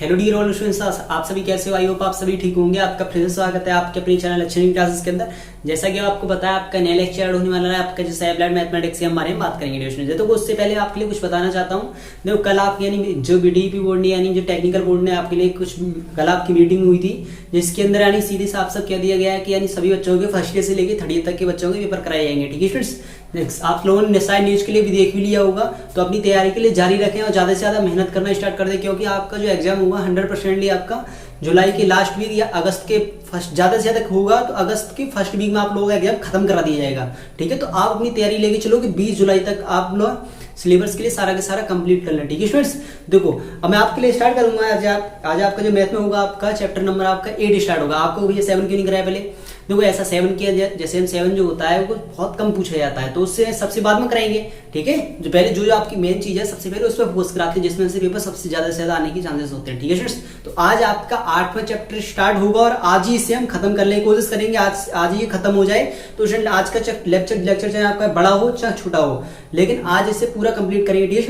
Hello dear all students, आप सभी कैसे हो? आई होप आप सभी ठीक होंगे। आपका फिर से स्वागत है आपके अपने चैनल अच्छी क्लासेस के अंदर। जैसा कि आपको पता है, आपका नया लेक्चर होने वाला है आपका जैसे एप्लाइड मैथमेटिक्स के बारे में बात करेंगे स्टूडेंट्स। तो उससे पहले आपके लिए कुछ बताना चाहता हूँ। देखो, कल आप यानी जो बीडीपी बोर्ड ने यानी जो टेक्निकल बोर्ड ने आपके लिए कुछ कल आपकी मीटिंग हुई थी, जिसके अंदर यानी सीधे साफ सब कह दिया गया है कि यानी सभी बच्चों के फर्स्ट ईयर से लेकर थर्ड ईयर तक के बच्चों के पेपर कराए जाएंगे। ठीक है स्टूडेंट्स, आप लोगों ने शायद न्यूज के लिए भी देख भी लिया होगा, तो अपनी तैयारी के लिए जारी रखें और ज्यादा से ज्यादा मेहनत करना स्टार्ट कर दें, क्योंकि आपका जो एग्जाम होगा 100% आपका जुलाई के लास्ट वीक या अगस्त के फर्स्ट ज्यादा से ज्यादा होगा, तो अगस्त के फर्स्ट वीक में आप लोगों का एग्जाम खत्म करा दिया जाएगा। ठीक है, तो आप अपनी तैयारी लेके चलो कि 20 जुलाई तक आप लोग सिलेबस के लिए सारा का सारा कंप्लीट कर लें। ठीक है स्टूडेंट्स, देखो अब मैं आपके लिए स्टार्ट करूंगा। आज आपका जो मैथ में होगा, आपका चैप्टर नंबर आपका 8 स्टार्ट होगा। आपको भैया 7 क्यों नहीं कराया पहले? देखो, ऐसा 7 किया जैसे हम 7 जो होता है वो बहुत कम पूछा जाता है, तो उससे सबसे बाद में कराएंगे। ठीक है, जो पहले जो आपकी मेन चीज है सबसे पहले उस पर फोकस कराते हैं, जिसमें से पेपर सबसे ज्यादा आने के चांसेस होते हैं। ठीक है स्टूडेंट्स, तो आज आपका 8वां चैप्टर स्टार्ट होगा और आज ही इसे हम खत्म करने की कोशिश करेंगे। आज ये खत्म हो जाए तो स्टूडेंट आज का लेक्चर चाहे आपका बड़ा हो चाहे छोटा हो, लेकिन आज इसे पूरा कंप्लीट करेंगे।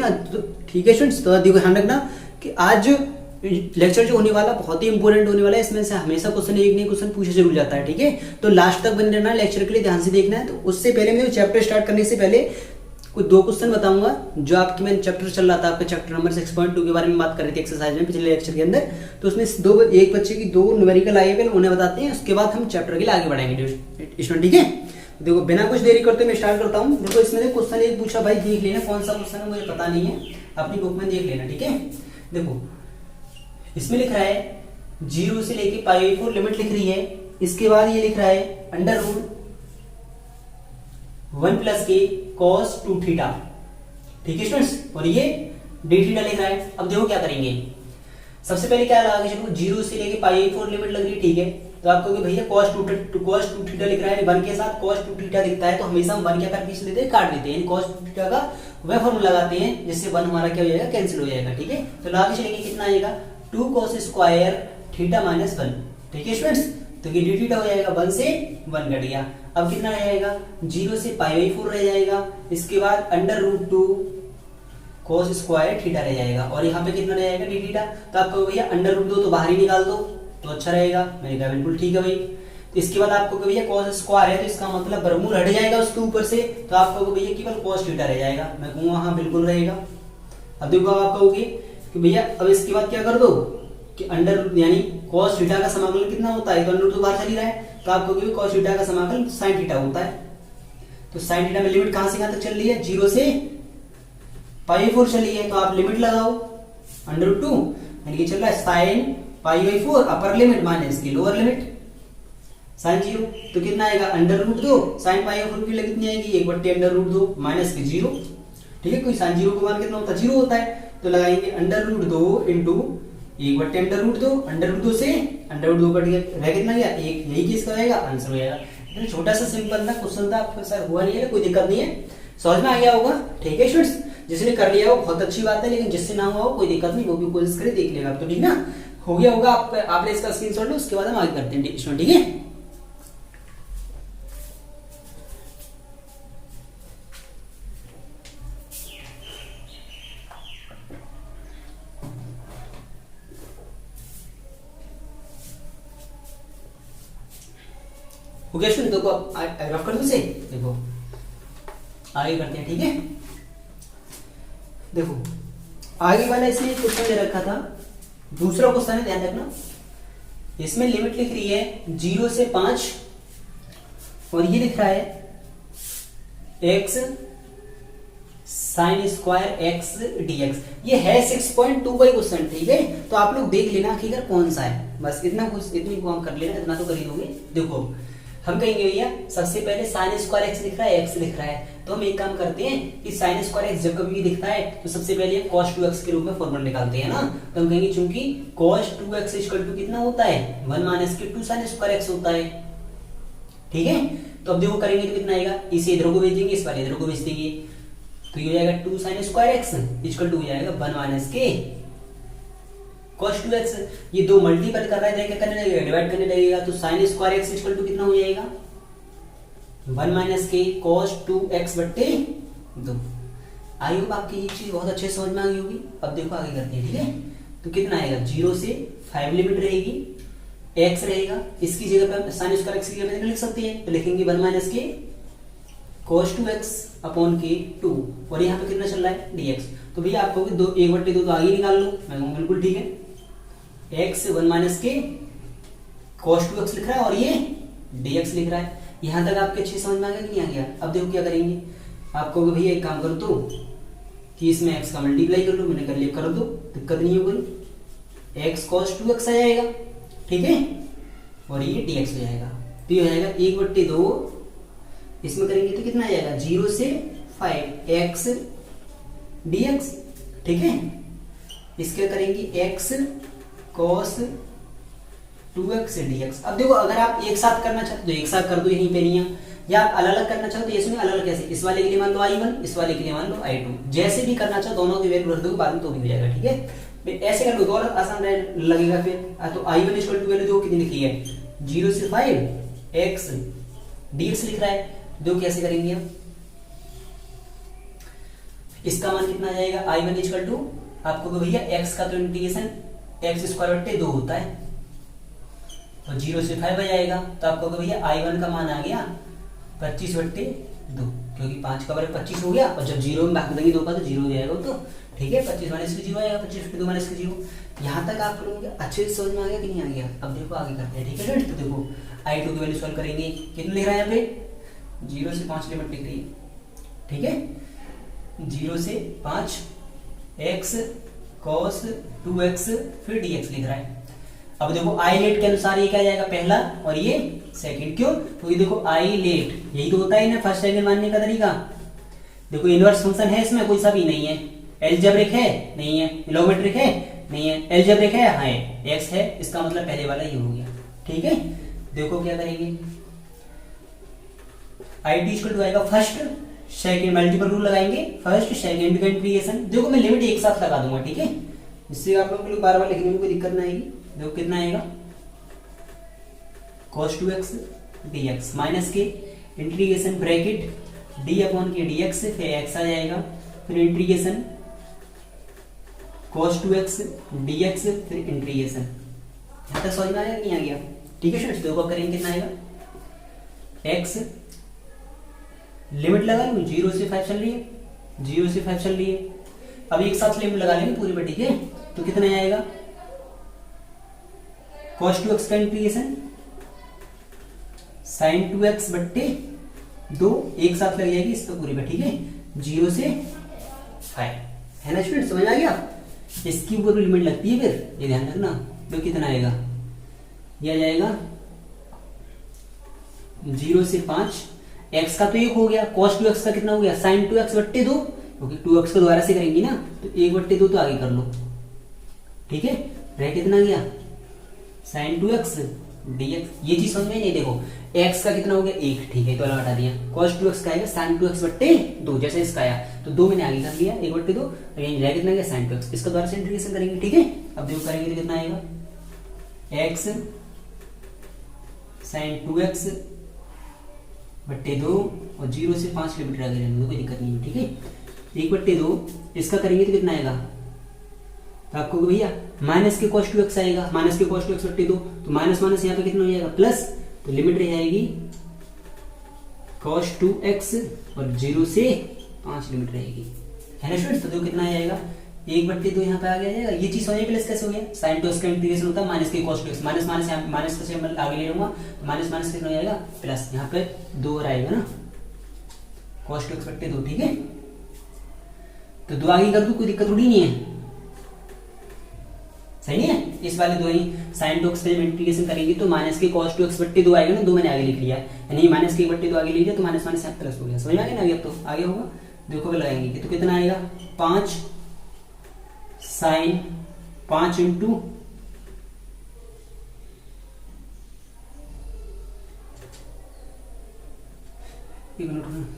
ठीक है स्टूडेंट्स, तो देखो ध्यान रखना कि आज लेक्चर जो होने वाला बहुत ही इंपॉर्टेंट होने वाला है। इसमें से हमेशा क्वेश्चन एक नहीं क्वेश्चन पूछा जरूर जाता है। ठीक है, तो लास्ट तक बने रहना, लेक्चर के लिए ध्यान से देखना है। तो उससे पहले मैं चैप्टर स्टार्ट करने से पहले कुछ 2 क्वेश्चन बताऊंगा। जो आपकी मैंने चैप्टर चल रहा था, आपका चैप्टर नंबर 6.2 के बारे में बात कर रही थी एक्सरसाइज में पिछले लेक्चर के अंदर, तो उसमें एक बच्चे की 2 न्यूमेरिकल आए हुए उन्हें बताते हैं, उसके बाद हम चैप्टर के लिए आगे बढ़ाएंगे स्टूडेंट। ठीक है, देखो बिना कुछ देरी करते मैं स्टार्ट करता हूँ। देखो इसमें क्वेश्चन एक पूछा, भाई देख लेना कौन सा क्वेश्चन है, मुझे पता नहीं है, अपनी बुक में देख लेना। ठीक है, देखो इसमें लिख रहा है 0 से लेके π/4 लिमिट लिख रही है। इसके बाद ये लिख रहा है अंडर रूट 1 + k cos 2θ। ठीक है स्टूडेंट्स, और ये dθ लिख रहा है। अब देखो क्या करेंगे, सबसे पहले क्या लगा के चलो 0 से लेके π/4 लिमिट लग रही है। ठीक है, तो आप कहोगे भैया cos 2θ लिख रहा है, 1 के साथ cos 2θ दिखता है, तो हमेशा हम 1 क्या कर पीछे लेते हैं, काट देते हैं, यानी cos 2θ का वह फॉर्मूला लगाते हैं जिससे 1 हमारा क्या हो जाएगा, कैंसिल हो जाएगा। ठीक है, तो लगा के चलेंगे कितना आएगा 2 cos स्क्वायर थीटा माइनस 1। ठीक है स्टूडेंट्स, तो ये dθ हो जाएगा, 1 से 1 कट गया। अब कितना रह जाएगा, 0 से π/4 रह जाएगा। इसके बाद under root 2 cos square theta रह जाएगा, और यहाँ पे कितना रह जाएगा dθ। तो आपको भैया अंडर रूट 2 तो बाहर ही निकाल दो तो अच्छा रहेगा। मैंने कहा बिल्कुल ठीक है भाई। तो इसके बाद आपको भैया cos स्क्वायर है, तो इसका मतलब वर्गमूल हट जाएगा उसके ऊपर से, तो आपको भैया केवल cos थीटा रह जाएगा। मैं कहूँगा हाँ बिल्कुल रहेगा। अब देखो आप कहोगे कि भैया अब इसके बाद क्या कर दो कि अंडर यानी cos थीटा का समाकलन कितना होता है, तो अंडर तो बाहर चल ही रहा है, तो आपको भी cos थीटा का समाकलन sin थीटा होता है। तो sin थीटा में लिमिट कहां से कहां तक चल रही है, 0 से π/4 चली है, तो आप लिमिट लगाओ अंडर रूट 2 यानी कि चल रहा है sin π/4 अपर लिमिट माइनस की लोअर लिमिट sin 0, तो कितना आएगा अंडर रूट 2 sin π/4 की कितनी आएगी 1/√2 माइनस की 0। ठीक है, कोई sin 0 का मान कितना होता है, 0 होता है, तो लगाएंगे under root 2 into 1/√2, under root 2 से अंडर रूट 2 कट गया, रह कितना गया 1, यही किसका रहेगा आंसर हो जाएगा। इतना छोटा सा सिंपल ना क्वेश्चन था, आपका सर हुआ नहीं है, कोई दिक्कत नहीं है, समझ में आ गया होगा। ठीक है स्टूडेंट्स, जिसने कर लिया हो बहुत अच्छी बात है, लेकिन जिससे ना हुआ हो कोई दिक्कत नहीं, वो भी कोशिश करे देख लेगा। तो ठीक ना, हो गया होगा, आपने इसका स्क्रीनशॉट लो, उसके बाद हम आगे करते हैं स्टूडेंट। ठीक है, हो गया स्टूडेंट, देखो रफ कर दो इसे, देखो आगे करते हैं। ठीक है, देखो आगे वाला इसमें क्वेश्चन दे रखा था, दूसरा क्वेश्चन है, ध्यान रखना। इसमें लिमिट लिख रही है 0 से 5 और ये लिख रहा है x sin square x dx। ये है 6.2 का क्वेश्चन। ठीक है, तो आप लोग देख लेना आखिर कौन सा है, बस इतना कुछ इतनी काम कर लेना, इतना तो कर ही दोगे। देखो हम कहेंगे भैया सबसे पहले sin स्क्वायर x लिख रहा है, x लिख रहा है, तो हम एक काम करते हैं कि sin स्क्वायर x जब कभी भी दिखता है तो सबसे पहले हम cos 2x के रूप में फॉर्मूला निकालते हैं ना। तो हम कहेंगे चूंकि cos 2x कितना होता है 1 माइनस के 2 sin स्क्वायर x होता है। ठीक है, तो अब देखो करेंगे तो कितना आएगा, इसे इधर को भेज देंगे, इस वाले इधर को भेज देंगे, तो ये हो जाएगा 2 sine square X equal to हो जाएगा 1 माइनस के cos 2x। ये दो मल्टीपल कर रहा है, क्या करने लगेगा, डिवाइड करने लगेगा, तो sine square X equal to कितना हो जाएगा 1 माइनस के cos 2x बट्टे 2। आई होप आपकी ये चीज बहुत अच्छे से समझ में आ गई होगी। अब देखो आगे करते हैं, ठीक है। तो कितना आएगा, 0 से 5 लिमिट रहेगी, x रहेगा, इसकी जगह पे साइन स्क्वायर एक्स की जगह पे लिख सकते हैं, तो लिखेंगे 1 माइनस के cos 2x अपॉन के 2, और यहाँ पे कितना चल रहा है dx। तो भैया आपको दो 1/2 तो आगे निकाल लो, मैं कहूँ बिल्कुल ठीक है। x 1 माइनस के cos 2x लिख रहा है और ये dx लिख रहा है। यहाँ तक आपके अच्छे समझ में आ गया कि नहीं आ गया। अब देखो क्या करेंगे, आपको भैया एक काम करो तो कि इसमें x का मल्टीप्लाई कर लो, मैंने कर लिया, कर दो, दिक्कत नहीं होगी, x cos 2x आ जाएगा, ठीक है, और ये dx हो जाएगा। तो ये हो जाएगा 1/2, इसमें करेंगे तो कितना आ जाएगा 0 से 5x dx, ठीक है। इसके करेंगे x cos 2x dx। अब देखो अगर आप एक साथ करना चाहते तो एक साथ कर दो यहीं पे नहीं है, या आप अलग अलग करना चाहो तो इसमें अलग अलग कैसे, इस वाले के लिए मान लो i1, इस वाले के लिए मान लो i2, जैसे भी करना चाहो दोनों की वैल्यू रख दो बाद में तो भी हो जाएगा, ठीक है। ऐसे कर लो तो और आसान लगेगा फिर। तो i1 इक्वल टू वैल्यू कितनी लिखी है 0 से 5x dx लिख रहा है, दो कैसे करेंगे हम, इसका मान कितना आ जाएगा i1 इक्वल टू, आपको भैया x का तो इंटीग्रेशन x स्क्वायर बट्टे 2 होता है, और 0 से 5 आ जाएगा, तो आपको भैया i1 का मान आ गया 25/2, क्योंकि 5 का बराबर 25 हो गया, और जब 0 में भाग देंगे 2 का तो 0 हो जाएगा, तो ठीक है 25 माइनस के 0 आएगा, 25/2 माइनस के 0। यहाँ तक आप लोगों को अच्छे से समझ में आ गया कि नहीं आ गया। अब देखो आगे करते हैं, ठीक है फ्रेंड्स। तो देखो i2 की वैल्यू सॉल्व करेंगे, कितना लिख रहा है यहाँ पे 0 से 5 लिमिट लिख रही है, ठीक है, 0 से 5 x cos 2x फिर dx लिख रहा है। अब देखो आई लेट के अनुसार ये क्या जाएगा पहला और ये सेकंड, क्यों, तो ये देखो आई लेट यही तो होता है ना फर्स्ट सेकंड मानने का तरीका। देखो इनवर्स फंक्शन है, इसमें कोई सा भी नहीं है, एलजेब्रिक है नहीं है, लॉगरिथमिक है नहीं है, एलजेब्रिक है हाँ है, x है, इसका मतलब पहले वाला ये हो गया, ठीक है। देखो क्या करेंगे, आई टी इक्वल टू आएगा फर्स्ट सेकंड, मल्टीपल रूल लगाएंगे, फर्स्ट सेकंड का इंटीग्रेशन। देखो मैं लिमिट एक साथ लगा दूंगा, ठीक है, इससे आप लोगों को बार बार लिखने में कोई दिक्कत ना आएगी। देखो कितना आएगा cos 2x dx माइनस के इंटीग्रेशन ब्रैकेट d अपॉन के dx, फिर x आ जाएगा, फिर इंटीग्रेशन cos 2x dx, फिर इंटीग्रेशन। यहाँ तक समझ में आया नहीं आ गया, ठीक है स्टूडेंट्स। देखो करेंगे कितना आएगा, x लिमिट लगा लूं 0 से 5 चल रही है, 0 से 5 चल रही है, अब एक साथ लिमिट लगा लेंगे पूरी पर, ठीक है। तो कितना आएगा cos 2x का इंटीग्रेशन sin 2x बट्टे 2, एक साथ लग जाएगी इस पर पूरी पे, ठीक है, 0 से 5 है ना स्टूडेंट, समझ आ गया। इसकी ऊपर लिमिट लगती है फिर, ये ध्यान रखना। तो कितना आएगा, ये आ जाएगा 0 से 5, x का तो 1 हो गया, cos 2x का कितना हो गया sin 2x बट्टे 2, क्योंकि 2x को दोबारा से करेंगे ना, तो 1/2 तो आगे कर लो, ठीक है, रह कितना गया sin 2x dx। ये चीज समझ में नहीं, देखो x का कितना हो गया 1, ठीक है, तो अलग हटा दिया, cos 2x का आएगा sin 2x बट्टे 2, जैसे इसका आया तो 2 मैंने आगे कर लिया 1/2, रह कितना गया sin 2x, इसका दोबारा से इंटीग्रेशन करेंगे, ठीक है। अब देखो करेंगे तो कितना आएगा x sin 2x बट्टे 2, और 0 से 5 लिमिट रह गई, कोई दिक्कत नहीं है, ठीक है। 1/2 इसका करेंगे तो कितना आएगा, तो आपको भैया माइनस के cos 2x आएगा, माइनस के cos 2x बट्टे 2, तो माइनस माइनस यहाँ पे कितना हो जाएगा प्लस, तो लिमिट रह जाएगी cos 2x और 0 से 5 लिमिट रहेगी, है ना स्टूडेंट्स। तो देखो कितना आ जाएगा 1/2 यहाँ पे आ गया, ये चीज समझिए प्लस कैसे हो गया, sin 2x का इंटीग्रेशन होता है माइनस के cos 2x, माइनस माइनस यहाँ माइनस का से आगे ले लूंगा, तो माइनस माइनस कितना हो जाएगा प्लस, यहाँ पे 2 और आएगा ना cos 2x बट्टे 2, ठीक है। तो 2 आगे कर दो, कोई दिक्कत थोड़ी नहीं है, सही नहीं है। इस वाले 2 ही sin 2x का इंटीग्रेशन करेंगे तो माइनस के cos 2x बट्टे 2 आएगा ना, 2 मैंने आगे लिख लिया है, यानी माइनस के बट्टे 2 आगे लिख लिया, तो माइनस माइनस प्लस हो गया, समझ में आ गया ना, अब तो आगे होगा। देखो लगाएंगे तो कितना आएगा 5 sin 5 इंटू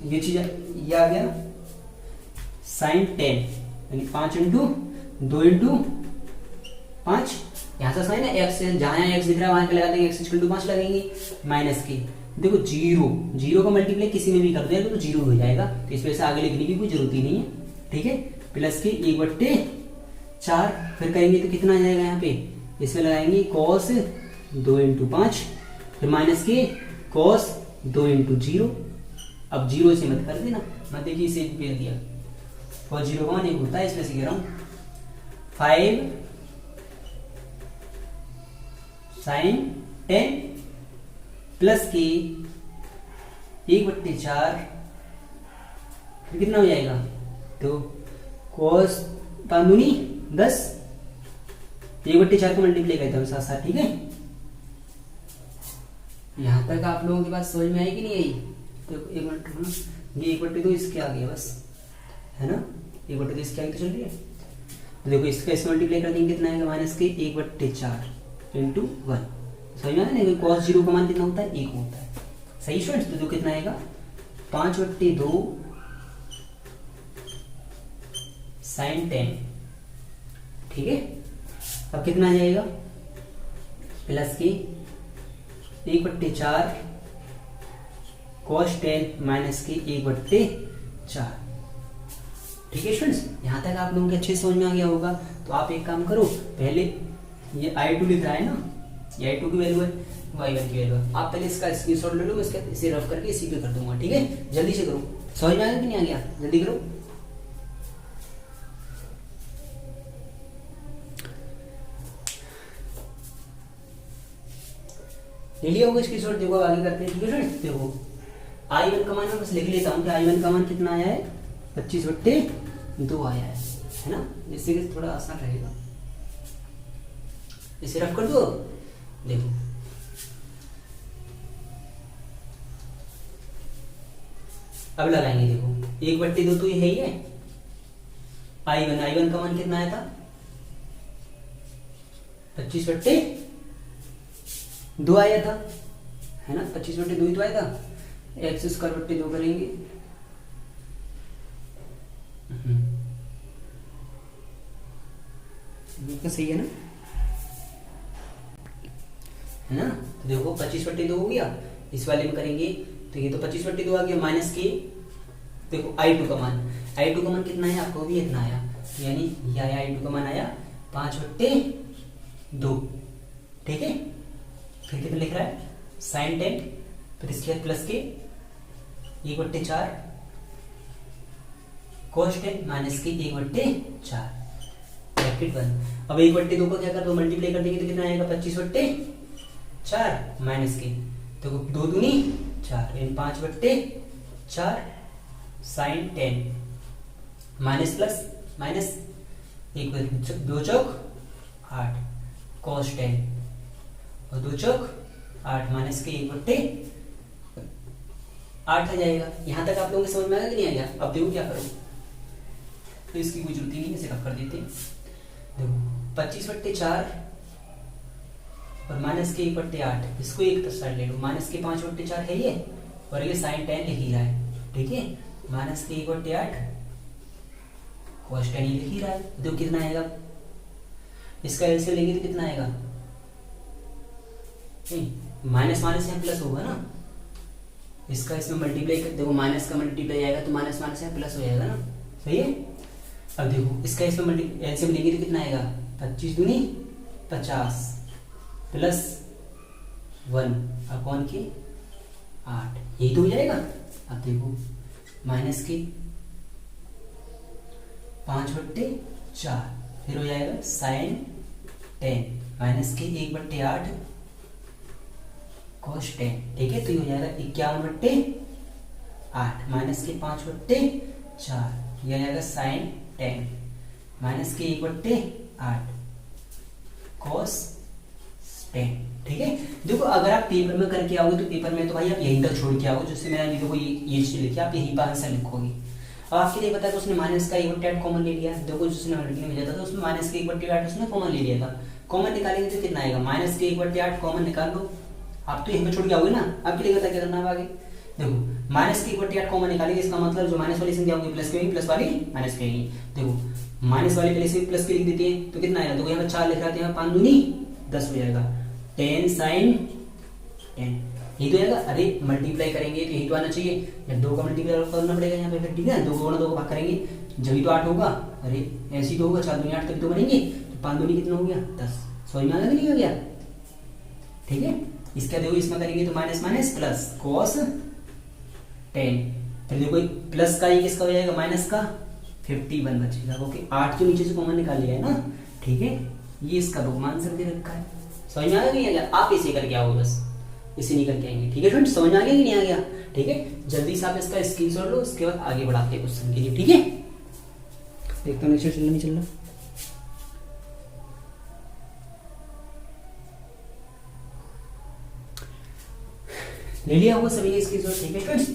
ये चीज ये आ गया साइन 10 यानी 5 इंटू 2 इंटू 5, यहाँ से साइन है एक्स, जहां एक्स दिख रहा है वहां पे लगा देंगे, एक्स इक्वल टू 5 लगेंगे, माइनस के देखो जीरो को मल्टीप्लाई किसी में भी कर दो तो जीरो हो जाएगा, तो इस वजह से आगे लिखने की कोई जरूरत ही नहीं है, ठीक है। प्लस के 1/4, फिर करेंगे तो कितना आ जाएगा यहाँ पे, इसमें लगाएंगे कॉस 2 इंटू 5, फिर माइनस के कॉस 2 इंटू 0, अब 0 से मत कर देना, मत देखिए इसे पेड़ दिया, और 0 का मान 1 होता है, इसमें से कह रहा हूँ 5 साइन 10 प्लस के 1/4, फिर कितना हो जाएगा, तो कॉस 5 दूनी 10, 1/4 को मल्टीप्लाई करते हैं साथ साथ, ठीक है। यहां तक आप लोगों की बात समझ में आई कि नहीं आई, तो 1 मिनट, ये 1/2 इसके आ गया बस, है ना, 1/2 इसके आगे तो चल रही है, तो देखो इसका इस मल्टीप्लाई कर देंगे कितना आएगा, माइनस के 1/4 इंटू 1, समझ में आया ना, कॉस 0 का मान कितना होता है, 1 होता है, सही स्टूडेंट्स। तो जो कितना आएगा 5/2 साइन 10, ठीक है। अब कितना आ जाएगा, प्लस के 1/4 कॉस 10 माइनस के 1/4, ठीक है स्टूडेंट्स। यहां तक आप लोगों के अच्छे समझ में आ गया होगा। तो आप एक काम करो, पहले ये I2 लिख रहा है ना, ये I2 की वैल्यू है, y1 की वैल्यू है, आप पहले इसका स्क्रीनशॉट ले लो, मैं इसे रफ करके इसी पे कर दूंगा, ठीक है। जल्दी से करो, समझ में आ गया कि नहीं आ गया, जल्दी करो। ले लिया होगा स्क्रीनशॉट, देखो आगे करते हैं, ठीक है फ्रेंड्स। देखो I1 का मान मैं बस लिख लेता हूँ कि I1 का मान कितना आया है, 25/2 आया है ना, जिससे कि थोड़ा आसान रहेगा, इसे रफ कर दो। देखो अब लगाएंगे, देखो 1/2 तो ये है ही है, I1 का मान कितना आया था, 25/2 आया था, है ना, 25/2 ही तो आया था, x² करेंगे, तो सही है ना, है ना। तो देखो 25/2 हो गया, इस वाले में करेंगे तो ये तो 25/2 आ गया, माइनस के देखो I2 का मान कितना है, आपको भी इतना आया, यानी ये आया I2 का मान आया 5/2, ठीक है। फिर कितना लिख रहा है, साइन 10, फिर इसके बाद प्लस के 1/4 कॉस 10 माइनस के 1/4 ब्रैकेट बंद। अब 1/2 को क्या कर दो, मल्टीप्लाई कर देंगे तो कितना आएगा, 25/4 माइनस के, तो 2 दूनी 4 यानी 5/4 साइन 10 माइनस प्लस माइनस 1/2 चौक 8 कॉस 10 और 2 चौक 8 माइनस के 1/8 आ जाएगा। यहां तक आप लोगों को समझ में आया कि नहीं आ गया। अब देखो क्या करो, तो इसकी कोई जरूरत ही नहीं, इसे रख कर देते हैं। देखो 25/4 और माइनस के 1/8, इसको एक साइड ले लो, माइनस के 5/4 है ये, और ये साइन 10 लिख ही रहा है, ठीक है। माइनस के 1/8 कॉस 10 लिख ही रहा है, देखो कितना आएगा, इसका एलसीएम लेंगे तो कितना आएगा, माइनस माइनस यहाँ प्लस होगा ना, इसका इसमें मल्टीप्लाई कर देखो, माइनस का मल्टीप्लाई आएगा तो माइनस माइनस यहाँ प्लस हो जाएगा ना, सही है। अब देखो इसका इसमें एलसीएम लेंगे तो कितना आएगा, 25 दूनी 50 प्लस 1 अपॉन के 8, यही तो हो जाएगा। अब देखो माइनस के 5/4 फिर हो जाएगा साइन 10 माइनस के 1/8 कॉस 10, ठीक है। तो ये हो जाएगा 51/8 माइनस के 5/4, ये आ जाएगा साइन 10 माइनस के 1/8 कॉस 10, ठीक है। देखो अगर आप पेपर में करके आओगे तो पेपर में तो भाई आप यहीं तक छोड़ के आओगे, जिससे मेरा वीडियो को ये चीज लिखिए, आप यहीं पर आंसर लिखोगे। अब आपके लिए पता है तो उसने माइनस का 1/8 कॉमन ले लिया, देखो जिसने मल्टीप्लाई में जाता था उसमें माइनस के 1/8 उसने कॉमन ले लिया था, कॉमन निकालेंगे तो कितना आएगा, माइनस के 1/8 कॉमन निकाल लो, आप तो यहीं पर छोड़ के आओगे ना। आपके लिए पता क्या करना है आगे, देखो माइनस की इक्वलिटी 8 कॉमन निकालेंगे, इसका मतलब जो माइनस वाली संख्या होंगी प्लस की होगी, प्लस वाली माइनस की होगी। देखो माइनस वाली पहले से प्लस की लिख देती है तो कितना आएगा, देखो यहाँ पर 4 लिख रहा था, यहाँ 5 दूनी 10 हो जाएगा, 10 sin 10 यही तो आएगा। अरे मल्टीप्लाई करेंगे तो यही तो आना चाहिए, या 2 का मल्टीप्लाई करना पड़ेगा यहाँ पे फिर, ठीक है, 2 को 2 को भाग करेंगे जब तो 8 होगा। अरे ऐसे ही तो होगा, 4 दूनी 8 तक तो बनेंगे, तो 5 दूनी कितना हो गया 10, समझ में आ गया कि नहीं आ गया, ठीक है। इसका देखो इसमें करेंगे तो माइनस माइनस प्लस cos 10, फिर देखो प्लस का ये किसका हो जाएगा माइनस का 51 बचेगा, ओके। 8 के नीचे से कॉमन निकाल लिया है ना, ठीक है, ये इसका बहुमान आंसर दे रखा है, समझ में आ गया कि नहीं आ गया। आप इसे करके आओ, बस इसे नहीं करके आएंगे, ठीक है फ्रेंड्स, समझ में आ गया कि नहीं आ गया, ठीक है। जल्दी से आप इसका स्क्रीनशॉट लो, उसके बाद आगे बढ़ाते हैं क्वेश्चन के लिए, ठीक है। देखता हूँ नेक्स्ट चल रहा नहीं चल रहा, ले लिया होगा सभी इसकी जरूरत, ठीक है फ्रेंड्स।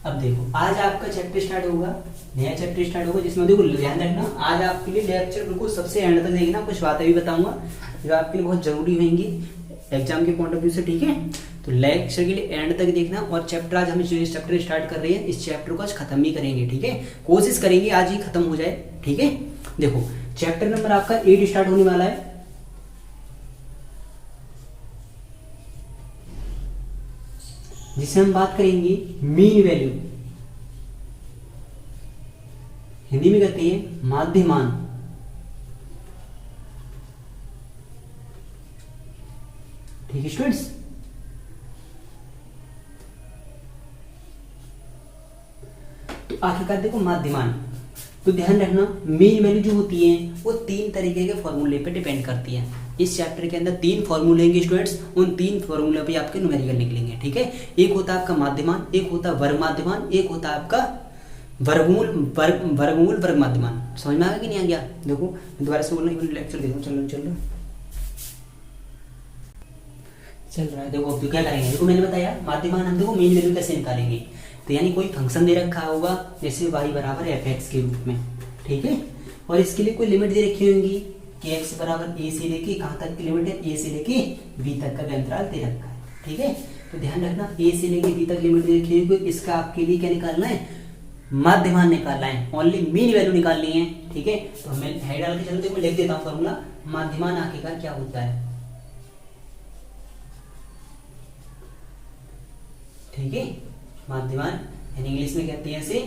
अब देखो आज आपका चैप्टर स्टार्ट होगा, नया चैप्टर स्टार्ट होगा, जिसमें देखो ध्यान रखना आज आपके लिए लेक्चर बिल्कुल सबसे एंड तक देखना, कुछ बातें भी बताऊंगा जो आपके लिए बहुत जरूरी होंगी एग्जाम के पॉइंट ऑफ व्यू से, ठीक है। तो लेक्चर के लिए एंड तक देखना, और चैप्टर आज हम जो चैप्टर स्टार्ट कर रहे हैं इस चैप्टर को आज खत्म ही करेंगे, ठीक है, कोशिश करेंगे आज ही खत्म हो जाए, ठीक है। देखो चैप्टर नंबर आपका 8 स्टार्ट होने वाला है, जिसे हम बात करेंगे मीन वैल्यू, हिंदी में कहते हैं माध्यमान, ठीक है स्टूडेंट्स। तो आखिरकार देखो माध्यमान, तो ध्यान रखना मीन वैल्यू जो होती है वो 3 तरीके के फॉर्मूले पे डिपेंड करती है। इस चैप्टर के अंदर 3 फॉर्मूले होंगे स्टूडेंट्स, उन 3 फॉर्मूले पे आपके न्यूमेरिकल निकलेंगे, ठीक है। एक होता है आपका माध्यमान, एक होता है वर्ग माध्यमान, एक होता है आपका वर्गमूल वर्ग माध्यमान। समझ में आ गया कि नहीं आ गया। देखो दोबारा से बोलना, लेक्चर देखो चल रहा है। देखो अब क्या करेंगे, देखो मैंने बताया माध्यमान हम देखो मीन वैल्यू कैसे निकालेंगे, तो यानी कोई फंक्शन दे रखा होगा जैसे y बराबर fx के रूप में, ठीक है, और इसके लिए कोई लिमिट दे रखी होगी कि x बराबर a से लेके कहाँ तक की लिमिट है, a से लेके b तक का अंतराल दे रखा है, ठीक है। तो ध्यान रखना a से लेके b तक लिमिट दे रखी होगी, इसका आपके लिए क्या निकालना है, माध्यमान निकालना है, ओनली मीन वैल्यू निकालनी है, ठीक है। तो मैं है डाल के चलो मैं लिख देता हूँ फॉर्मूला, माध्यमान आखिरकार क्या होता है, ठीक है। माध्यमान यानी इंग्लिश में कहते हैं इसे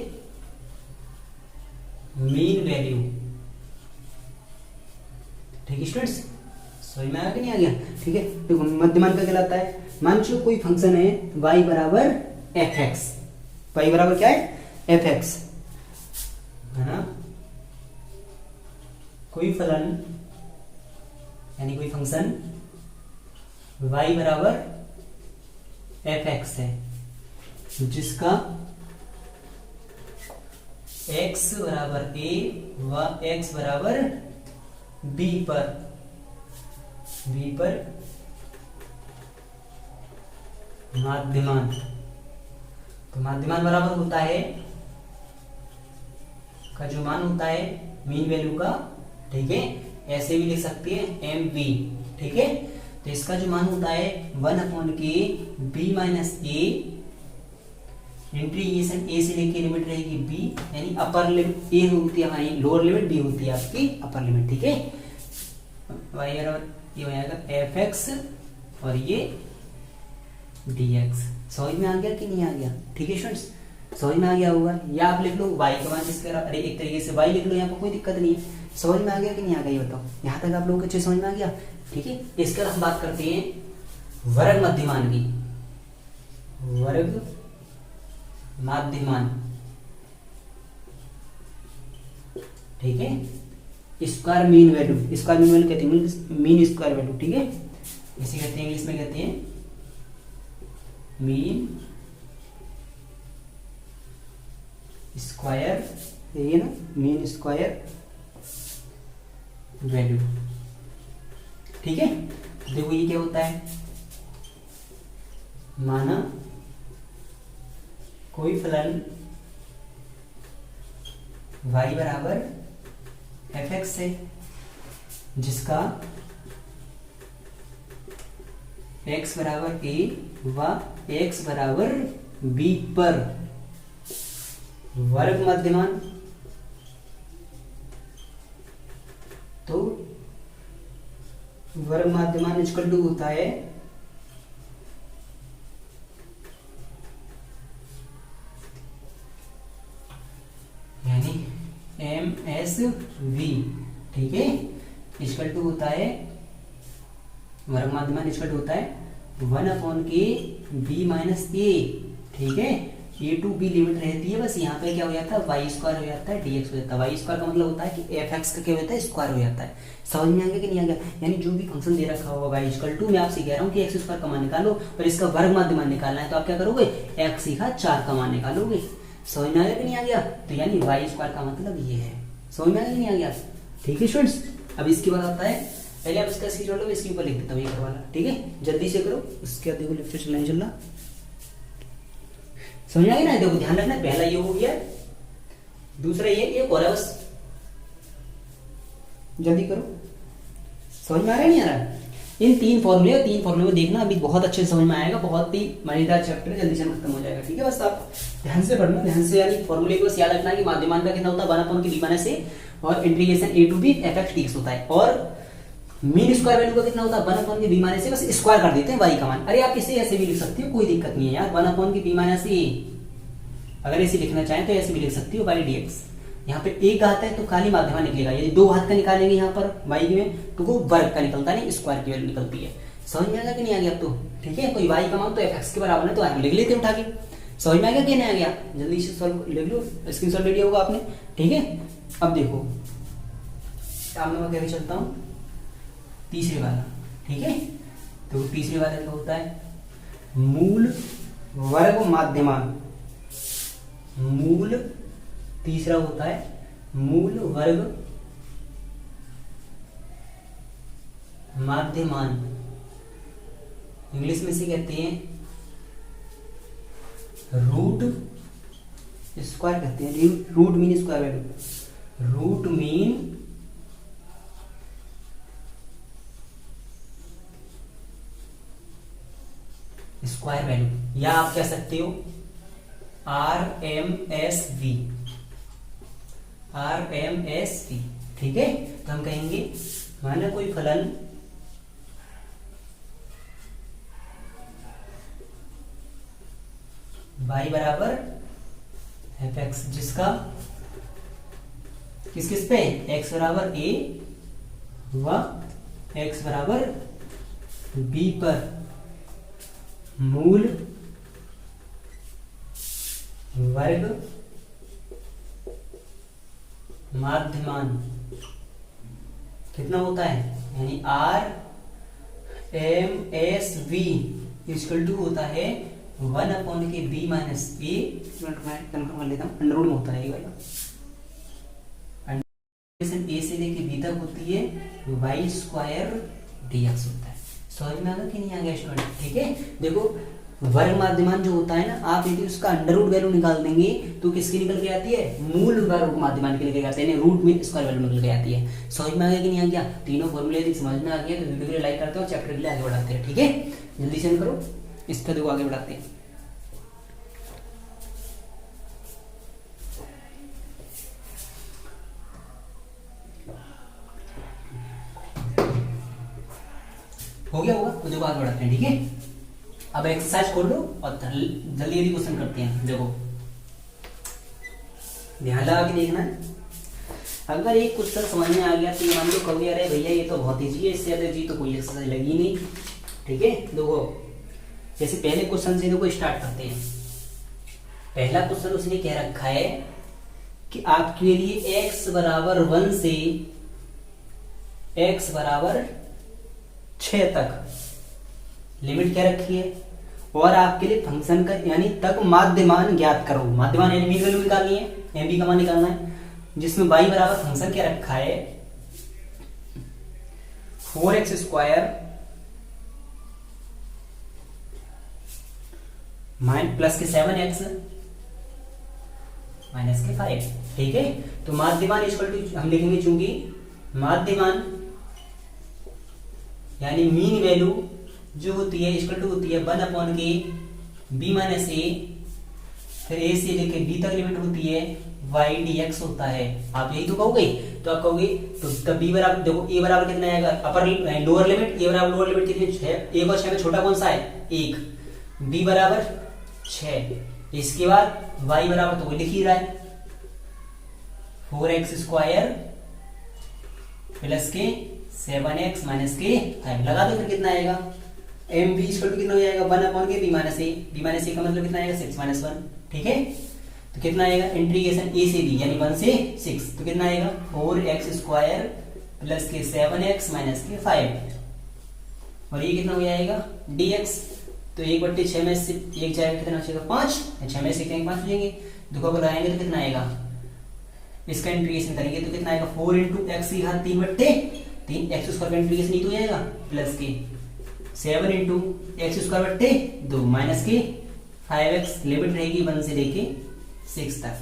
मीन वैल्यू, ठीक है स्टूडेंट्स, समझ में आ गया कि नहीं आ गया, ठीक है। देखो माध्यमान का कहलाता है, मान लो कोई फंक्शन है y बराबर fx, y बराबर क्या है fx, है ना, कोई फलन यानी कोई फंक्शन y बराबर fx है, जिसका x बराबर a व x बराबर b पर माध्यमान, तो माध्यमान बराबर होता है का जो मान होता है मीन वैल्यू का, ठीक है, ऐसे भी लिख सकते हैं mv, ठीक है। तो इसका जो मान होता है 1/k b minus a integration a से लेके लिमिट रहेगी b, यानी अपर लिमिट a होती है हमारी लोअर लिमिट, b होती है आपकी अपर लिमिट, ठीक है। y बराबर ये हो जाएगा fx और ये dx, समझ में आ गया कि नहीं आ गया, ठीक है स्टूडेंट्स, समझ में आ गया होगा। या आप लिख लो y का मान जिसका, अरे एक तरीके से y लिख लो, यहाँ पर कोई दिक्कत नहीं है, समझ में आ गया कि नहीं आ गया, ये बताओ यहाँ तक आप लोगों को अच्छे समझ में आ गया, ठीक है। इसके बाद हम बात करते हैं वर्ग माध्यमान की, वर्ग माध्यमान, ठीक है, square mean value, square mean value कहते हैं मीन स्क्वायर वैल्यू, ठीक है, इसे कहते हैं इंग्लिश में कहते हैं मीन स्क्वायर, ये ना मीन स्क्वायर वैल्यू, ठीक है। देखो ये क्या होता है, माना कोई फलन y बराबर fx है, जिसका x बराबर a व x बराबर b पर वर्ग मध्यमान, तो वर्ग मध्यमान इक्वल टू होता है यानी MSV, ठीक है, इक्वल टू होता है वर्ग माध्यमान इक्वल टू होता है 1/b माइनस ए, ठीक है, ए टू बी लिमिट रहती है, बस यहाँ पे क्या हो जाता है वाई स्क्वायर हो जाता है dx हो जाता है। वाई स्क्वायर का मतलब होता है कि एफ एक्स का क्या होता है स्क्वायर हो जाता है। समझ में आ गया कि नहीं आ गया? यानी जो भी फंक्शन दे रखा होगा वाई इक्वल टू, मैं आपसे कह रहा हूँ कि एक्स स्क्वायर का मान निकालो और इसका वर्ग माध्यमान निकालना है, तो आप क्या करोगे एक्स सीखा 4 का मान निकालोगे। समझ में आ गया कि नहीं आ गया? तो यानी वाई स्क्वायर का मतलब ये है। समझ में आ गया कि नहीं आ गया? ठीक है स्टूडेंट्स, अब इसके बाद आता है, पहले आप इसका स्केच लो, इसके ऊपर लिख देता हूँ ये वाला, ठीक है, जल्दी से करो, उसके बाद देखो लेक्चर चलना ही चल रहा। समझ आ गया ना? देखो ध्यान रखना, पहला ये हो गया, दूसरा ये और है, बस जल्दी करो। समझ में आ रहा है नहीं आ रहा? इन तीन फॉर्मूले को देखना, अभी बहुत अच्छे समझ में आएगा, बहुत ही मजेदार चैप्टर है, जल्दी से खत्म हो जाएगा, ठीक है। बस आप ध्यान से पढ़ना, ध्यान से, यानी फॉर्मूले को बस याद रखना कि माध्यमान का कितना होता है 1/b माइनस a और integration a to b fx dx होता है, और मीन स्क्वायर वैल्यू का कितना होता है 1/b माइनस a, बस स्क्वायर कर देते हैं y का मान। अरे आप इसे ऐसे भी लिख सकते हो, कोई दिक्कत नहीं है यार, 1/b माइनस a, अगर ऐसे लिखना चाहें तो ऐसे भी लिख सकती हो y dx। यहाँ पे एक घात है तो खाली माध्यमान निकलेगा, यदि दो घात का निकालेंगे यहाँ पर y में तो वो वर्ग का निकलता नहीं, स्क्वायर की वैल्यू निकलती है। समझ में आ गया कि नहीं आ गया? अब तो ठीक है, कोई y का मान तो fx के बराबर है, तो आगे लिख लेते हैं उठा के। समझ में आ गया कि नहीं आ गया? जल्दी से सॉल्व लिख लो, स्क्रीनशॉट ले लिया होगा आपने, ठीक है। अब देखो अब मैं क्या चलता हूँ तीसरे वाला, ठीक है। तो तीसरे वाले का होता है मूल वर्ग माध्यमान, मूल, तीसरा होता है मूल वर्ग माध्यमान, इंग्लिश में से कहते हैं रूट स्क्वायर, कहते हैं root mean square value, root mean square value, या आप कह सकते हो RMSV, RMSV, ठीक है। तो हम कहेंगे माना कोई फलन y बराबर fx, जिसका किस किस पे x बराबर a व x बराबर b पर मूल वर्ग माध्यमान कितना होता है, यानी RMSV इक्वल टू होता है 1/b माइनस a, कंफर्म कर लेता हूँ, अंडर रूट में होता है ये वाला, a से लेके b तक होती है y स्क्वायर dx होता है। समझ में आ गया कि नहीं आ गया स्टूडेंट? ठीक है, देखो वर्ग माध्यमान जो होता है ना, आप यदि उसका अंडर रूट वैल्यू निकाल देंगे तो किसकी निकल के आती है, मूल वर्ग माध्यमान की निकल के आती है, रूट में स्क्वायर वैल्यू निकल के आती है। समझ में आ गया कि नहीं आ गया? तीनों फॉर्मूले यदि समझ में आ गया तो वीडियो के लिए लाइक करते हो, चैप्टर के लिए आगे बढ़ाते हैं, ठीक है। जल्दी से करो, इस पर देखो आगे बढ़ाते हैं। हो गया होगा तो देखो आगे बढ़ाते हैं, ठीक है। अब एक्सरसाइज खोल लो और जल्दी जल्दी क्वेश्चन करते हैं। देखो ध्यान लगा के देखना है, अगर एक क्वेश्चन समझ में आ गया तो ये मान लो कभी अरे भैया ये तो बहुत ईजी है, इससे ज्यादा जी तो कोई एक्सरसाइज लगी नहीं, ठीक है। देखो जैसे पहले क्वेश्चन से देखो स्टार्ट करते हैं। पहला क्वेश्चन उसने कह रखा है कि आपके लिए x बराबर 1 से x बराबर 6 तक लिमिट क्या रखी है, और आपके लिए फंक्शन का यानी तक माध्यमान ज्ञात करो। माध्यमान यानी मीन वैल्यू निकालनी है, एम बी का मान निकालना है, जिसमें y बराबर फंक्शन क्या रखा है 4x स्क्वायर प्लस के 7x माइनस के 5, ठीक है। तो माध्यमान इक्वल टू हम लिखेंगे, चूंकि माध्यमान यानी मीन वैल्यू जो होती है इक्वल टू होती है 1/a b माइनस ए, फिर a से लेके b तक लिमिट होती है y dx होता है। आप यही तो कहोगे, तो आप कहोगे तो तब b बराबर, देखो a बराबर कितना आएगा, अपर लोअर लिमिट, a बराबर लोअर लिमिट कितनी है, 1 और 6 में छोटा कौन सा है 1, b बराबर 6, इसके बाद y बराबर तो वो लिख ही रहा है 4x स्क्वायर प्लस के 7x माइनस के 5, लगा दो फिर कितना आएगा, एम बी इक्वल टू कितना हो जाएगा 1/के बी माइनस ए का मतलब कितना आएगा 6 माइनस 1, ठीक है। तो कितना आएगा इंटीग्रेशन ए से बी यानी 1 से 6, तो कितना आएगा 4x स्क्वायर प्लस के 7x माइनस के 5, और ये कितना हो जाएगा dx, तो 1/6 में से 1 जाएगा कितना हो जाएगा 5, 6 में से 5 हो जाएंगे, देखो अगर आएंगे तो कितना आएगा, इसका इंटीग्रेशन करेंगे तो कितना आएगा 4 इंटू एक्स की घात 3/3, एक्स स्क्वायर का इंटीग्रेशन ये तो जाएगा प्लस के 7 इंटू एक्स स्क्वायर बट्टे 2 माइनस के 5x, लिमिट रहेगी 1 से लेके 6 तक।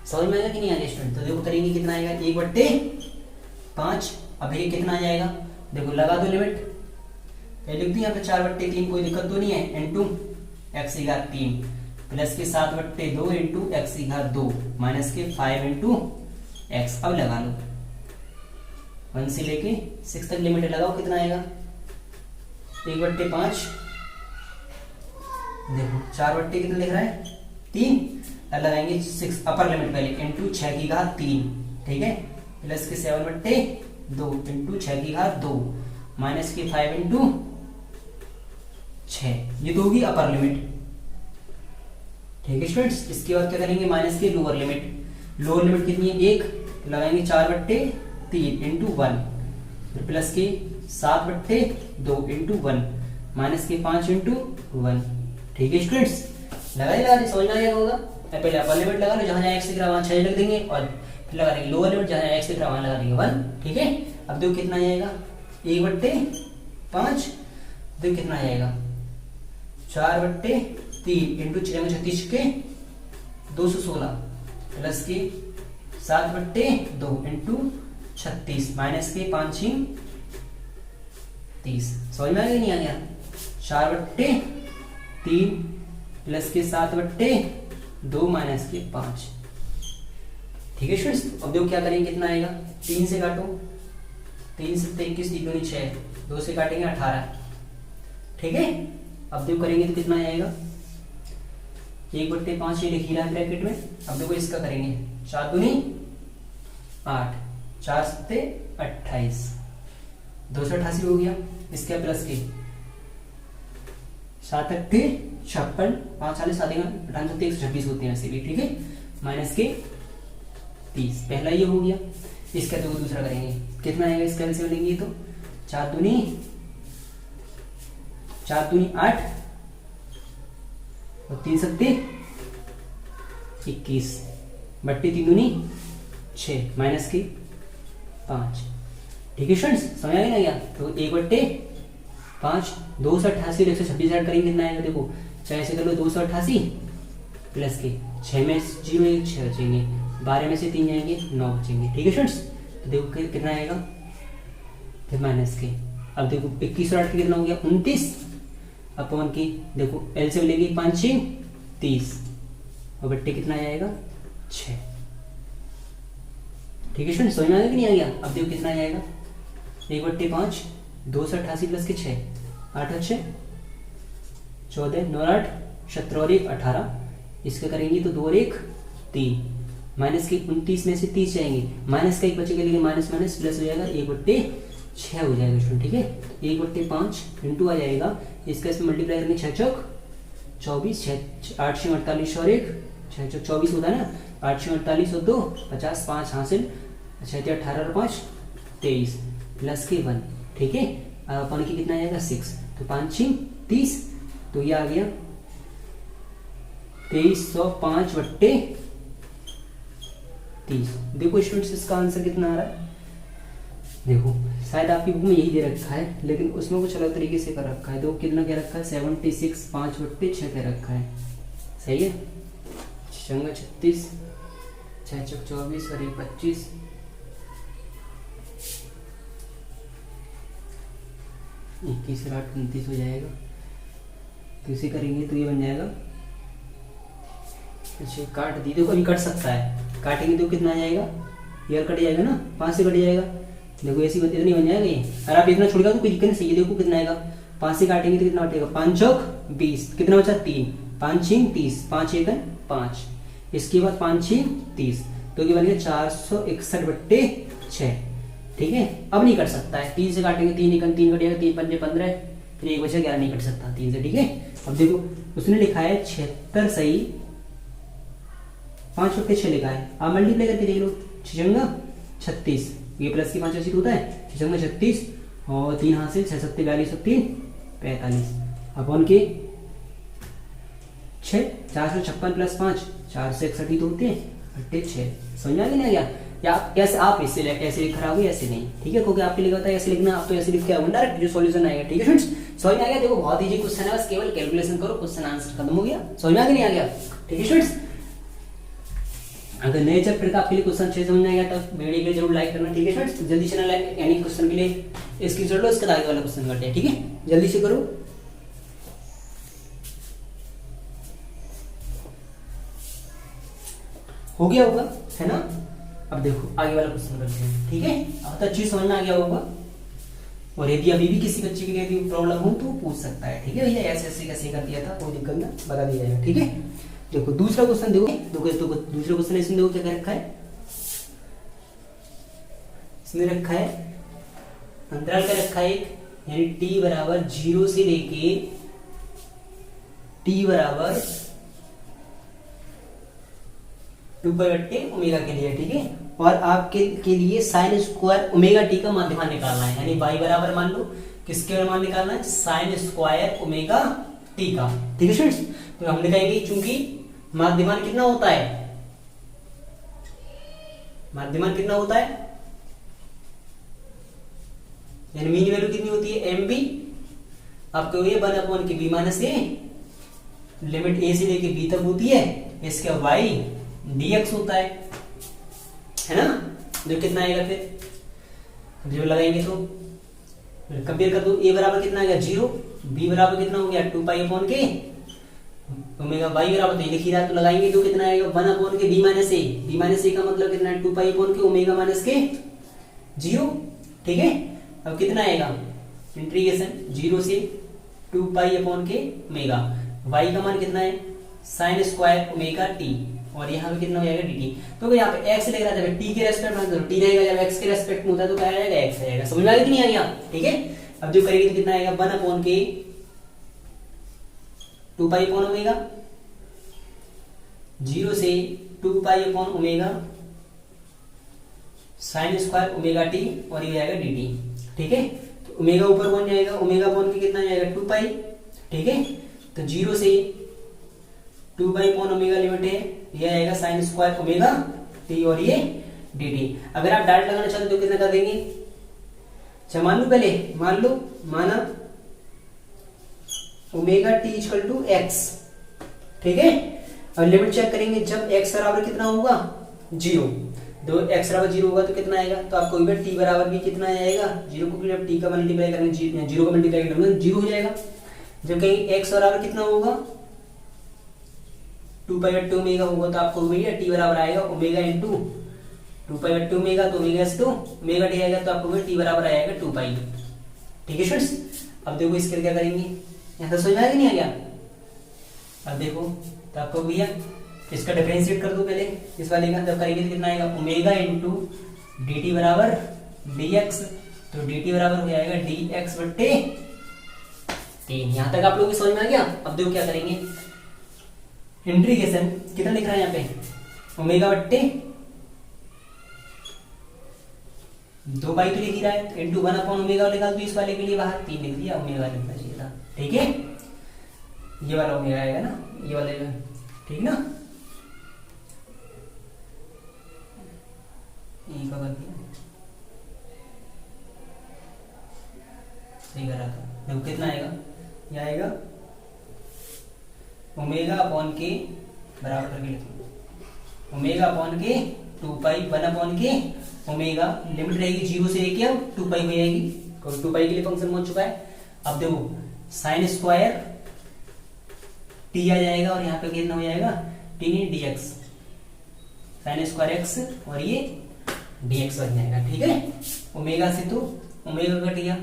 समझ में आएगा कि नहीं आएगा स्टूडेंट, तो देखो करेंगे कितना आएगा 1/5, अब ये कितना आ जाएगा, देखो लगा दो लिमिट, ये लिख दी यहाँ पे 4/3, कोई दिक्कत तो नहीं है, इंटू एक्स की घात 3 प्लस के 7/2 इंटू एक्स की घात 2 माइनस के 5 इंटू एक्स, अब लगा लो 1 से लेके 6 तक लिमिट लगाओ, कितना आएगा 1/5, देखो 4/, कितना लिख रहा है 3, अब लगाएंगे 6 अपर लिमिट पहले इंटू 6 की घात 3, ठीक है, प्लस के 7/2 इंटू 6 की घात 2 माइनस के 5 इंटू 6, ये तो होगी अपर लिमिट, ठीक है स्टूडेंट्स। इसके बाद क्या करेंगे माइनस की लोअर लिमिट, लोअर लिमिट कितनी है 1, लगाएंगे 4/3 इंटू 1 प्लस के 7/2 इंटू 1 माइनस के 5 इंटू 1, ठीक है स्टूडेंट्स। लगा दी, समझ में आया होगा। पहले अपर लिमिट लगा लो, जहां एक्स दिख रहा वहां 6 लिख देंगे, और फिर लगा देंगे लोअर लिमिट, जहां एक्स दिख रहा वहां लगा देंगे 1, ठीक है। अब देखो कितना आएगा 1/5, देखो कितना आएगा 4/3 इंटू 36 के 216 प्लस के 7/2 इंटू 36 माइनस के 5 30, समझ में आ गया नहीं आ गया, 4/3 प्लस के 7/2 माइनस के 5, ठीक है स्टूडेंट्स। अब देखो क्या करेंगे कितना आएगा, 3 से काटो, 3 से 21 2 6, 2 से काटेंगे 18, ठीक है। अब देखो करेंगे तो कितना आएगा 1/5, ये लिख ही रहा है ब्रैकेट में। अब देखो इसका करेंगे 4 दूनी 8, 4 7 28, 288 हो गया, इसके प्लस के 7 8 56, 5 40 7 126 होते हैं ऐसे भी, ठीक है, माइनस के 30, पहला ये हो गया। इसका देखो दूसरा करेंगे कितना आएगा, इसका एलसीएम लेंगे तो 4 दूनी 8 और 3 7 21 बट्टे 3 दूनी 6 माइनस के 5, ठीक है स्टूडेंट्स, समझ आ गया ना क्या। तो 1/5, 288 126 ऐड करेंगे कितना आएगा, देखो 6 से कर लो 288 प्लस के 6 में 0 6 बचेंगे, 12 में से 3 जाएंगे 9 बचेंगे, ठीक है स्टूडेंट्स। तो देखो कितना आएगा फिर माइनस के, अब देखो 21 और 8 कितना हो गया 29 अपॉन की, देखो एलसीएम लेंगे 5 6 30 और बट्टे कितना आएगा 6, ठीक है स्टूडेंट, समझ में आ गया कि नहीं आ गया। अब देखो कितना आएगा 1/5, 288 प्लस के 6, 8 और 6 14, 9 8 17 और 1 18, इसका करेंगे तो 2 और 1 3, माइनस के 29 में से 30 जाएंगे, माइनस का एक बचेगा लेकिन माइनस माइनस प्लस हो जाएगा 1/6 हो जाएगा स्टूडेंट, ठीक है। 1/5 इंटू आ जाएगा, इसका इसमें मल्टीप्लाई करेंगे 6 चौक 24, 8 6 48 और 1 6 चौक 24 होता है ना, 8 6 48 और 2 50, 5 हासिल 6 18 और 5 23 प्लस के 1, ठीक है। अपन की कितना आएगा 6, तो 5 6 30, तो ये आ गया 2305/30। देखो स्टूडेंट्स इसका आंसर कितना आ रहा है, देखो शायद आपकी बुक में यही दे रखा है लेकिन उसमें कुछ अलग तरीके से कर रखा है। देखो कितना क्या रखा है 76 5/6 क्या रखा है, सही है। 36 6 चौक 24 और 1 25, 21 और 8 29 हो जाएगा। तो इसे करेंगे तो ये बन जाएगा, अच्छा काट दी, देखो अभी कट सकता है, काटेंगे तो कितना आ जाएगा, ये कट जाएगा ना, 5 से कट जाएगा, देखो ऐसी इतनी बन जाएगा ये। और आप इतना छोड़ेगा तो कोई दिक्कत नहीं, सही है, देखो कितना आएगा, 5 से काटेंगे तो कितना बचेगा, 5 चौक 20, कितना बचा 3, 5 6 30, 5 1 5, इसके बाद 5 6 30, तो ये बनेगा 461/6। ठीक है, अब नहीं कट सकता है, 3 से काटेंगे 3 1 3 कटेगा, 3 5 15, फिर 1 बचा 11, नहीं कट सकता 3 से। ठीक है, अब देखो उसने लिखा है 76 सही, 5 बट्टे 6 लिखा है, आप मल्टीप्लाई करके देख लो, 6 36, ये प्लस की 5 ऐसी होता है, 6 36 और 3 हाथ से 6 7 42 3 45 अपॉन के 6, 456 प्लस 5 461 तो होते हैं, 6 समझ में आ गया नहीं आ गया, या कैसे आप इससे ऐसे लिख रहा हो ऐसे नहीं। ठीक है, क्योंकि आपके लिए होता है ऐसे लिखना, आप तो ऐसे लिख के आओगे डायरेक्ट जो सॉल्यूशन आएगा। ठीक है फ्रेंड्स, समझ में आ गया, देखो बहुत इजी क्वेश्चन है, बस केवल कैलकुलेशन करो, क्वेश्चन आंसर खत्म हो गया। समझ में आ गया नहीं आ गया? ठीक है स्टूडेंट्स, अगर नए चैप्टर का आपके लिए क्वेश्चन अच्छे समझ में आ गया तो वीडियो के लिए जरूर लाइक करना। ठीक है फ्रेंड्स, जल्दी से लाइक, यानी क्वेश्चन के लिए स्क्रीनशॉट लो, इसका आगे वाला क्वेश्चन करते हैं। ठीक है, जल्दी से करो। हो गया होगा, है ना? अब देखो आगे वाला क्वेश्चन करते हैं। ठीक है, अब तो अच्छी समझ में आ गया होगा, और यदि अभी भी किसी बच्चे के लिए प्रॉब्लम हो तो पूछ सकता है। ठीक है भैया, ऐसे ऐसे कैसे कर दिया था, कोई दिक्कत ना, बता दिया जाएगा। ठीक है, देखो दूसरा क्वेश्चन देखो, दूसरा क्वेश्चन इसमें देखो क्या रखा है, इसमें रखा है अंतराल का रखा है, यानी t बराबर 0 से लेके t बराबर 2π/ओमेगा के लिए। ठीक है, और आपके के लिए साइन स्क्वायर ओमेगा टी का माध्यमान निकालना है, यानी y बराबर मान लो किसके मान निकालना है, साइन स्क्वायर ओमेगा टी का। ठीक है स्टूडेंट्स, तो हम लिखेंगे चूंकि माध्यमान कितना होता है, माध्यमान कितना होता है, यानी मीन वैल्यू कितनी होती है, एम बी, आपको ये 1/b माइनस ए, लिमिट ए से लेके बी तक होती है, इसका y dx होता है ना? जो कितना आएगा फिर जो लगाएंगे तो कंपेयर कर दो, a बराबर कितना आएगा 0, b बराबर कितना हो गया 2π/k, ओमेगा y बराबर तो ये लिख ही रहा है, तो लगाएंगे तो कितना आएगा 1/k b माइनस ए, b माइनस ए का मतलब कितना है 2π/k ओमेगा माइनस के 0। ठीक है, अब कितना आएगा इंटीग्रेशन 0 से 2π/k ओमेगा, y का मान कितना है साइन स्क्वायर ओमेगा टी, और यहाँ पे कितना हो जाएगा dt। तो यहाँ पे x लग रहा था, t के रेस्पेक्ट में तो t रहेगा, जब x के रेस्पेक्ट में होता है तो क्या आएगा x आएगा। समझ में आ गया कि नहीं आ गया? ठीक है, अब जो करेंगे तो कितना आएगा 1/k 2π/ओमेगा 0 से 2π/ओमेगा साइन स्क्वायर ओमेगा टी, और ये आएगा dt। ठीक है, तो ओमेगा ऊपर बन जाएगा, ओमेगा अपॉन के कितना आएगा 2π। ठीक है, तो 0 से 2π/ओमेगा लिमिट है, ये आएगा साइन स्क्वायर ओमेगा टी, और ये dt। अगर आप डायरेक्ट लगाना चाहते हो तो कितना कर देंगे, अच्छा मान लो पहले, मान लो माना omega T equal to x। ठीक है, अब लिमिट चेक करेंगे, जब x बराबर कितना होगा 0, तो x बराबर 0 होगा तो कितना आएगा, तो आपको t बराबर भी कितना आएगा 0 को जब t का मल्टीप्लाई करेंगे 0 का मल्टीप्लाई करेंगे 0 हो जाएगा। जब कहीं x बराबर कितना होगा 2π/2 ओमेगा होगा, तो आपको भैया t बराबर आएगा ओमेगा इंटू 2π/2 ओमेगा, तो ओमेगा से तो ओमेगा टी आएगा, तो आपको t बराबर आएगा 2π। ठीक है स्टूडेंट्स, अब देखो इसके क्या करेंगे, यहाँ समझ में आया कि नहीं आ गया? अब देखो तो आपको भैया इसका डिफरेंशिएट कर दो पहले इस वाले का, जब करेंगे तो कितना आएगा ओमेगा इंटू dt बराबर dx, तो dt बराबर हो जाएगा dx/3। यहाँ तक आप लोगों की समझ में आ गया? अब देखो क्या करेंगे, इंटीग्रेशन कितना लिख रहा है यहाँ पे ओमेगा/2 तो लिख ही रहा है, इंटू 1/ओमेगा निकाल दो इस वाले के लिए बाहर, 3 लिख दिया, ओमेगा लिखना चाहिए था। ठीक है, ये वाला ओमेगा आएगा ना, ये वाले में, ठीक ना, ये का कर दिया, सही करा था। देखो कितना आएगा, ये आएगा ओमेगा अपॉन के बराबर करके लिखो, ओमेगा अपॉन के 2π 1/k ओमेगा, लिमिट रहेगी 0 से लेके अब 2π हो जाएगी, क्योंकि 2π के लिए फंक्शन पहुंच चुका है, अब देखो साइन स्क्वायर टी आ जाएगा और यहाँ पे कितना हो जाएगा टी नहीं dx, साइन स्क्वायर एक्स और ये dx बन जाएगा। ठीक है, ओमेगा से तो ओमेगा कट गया,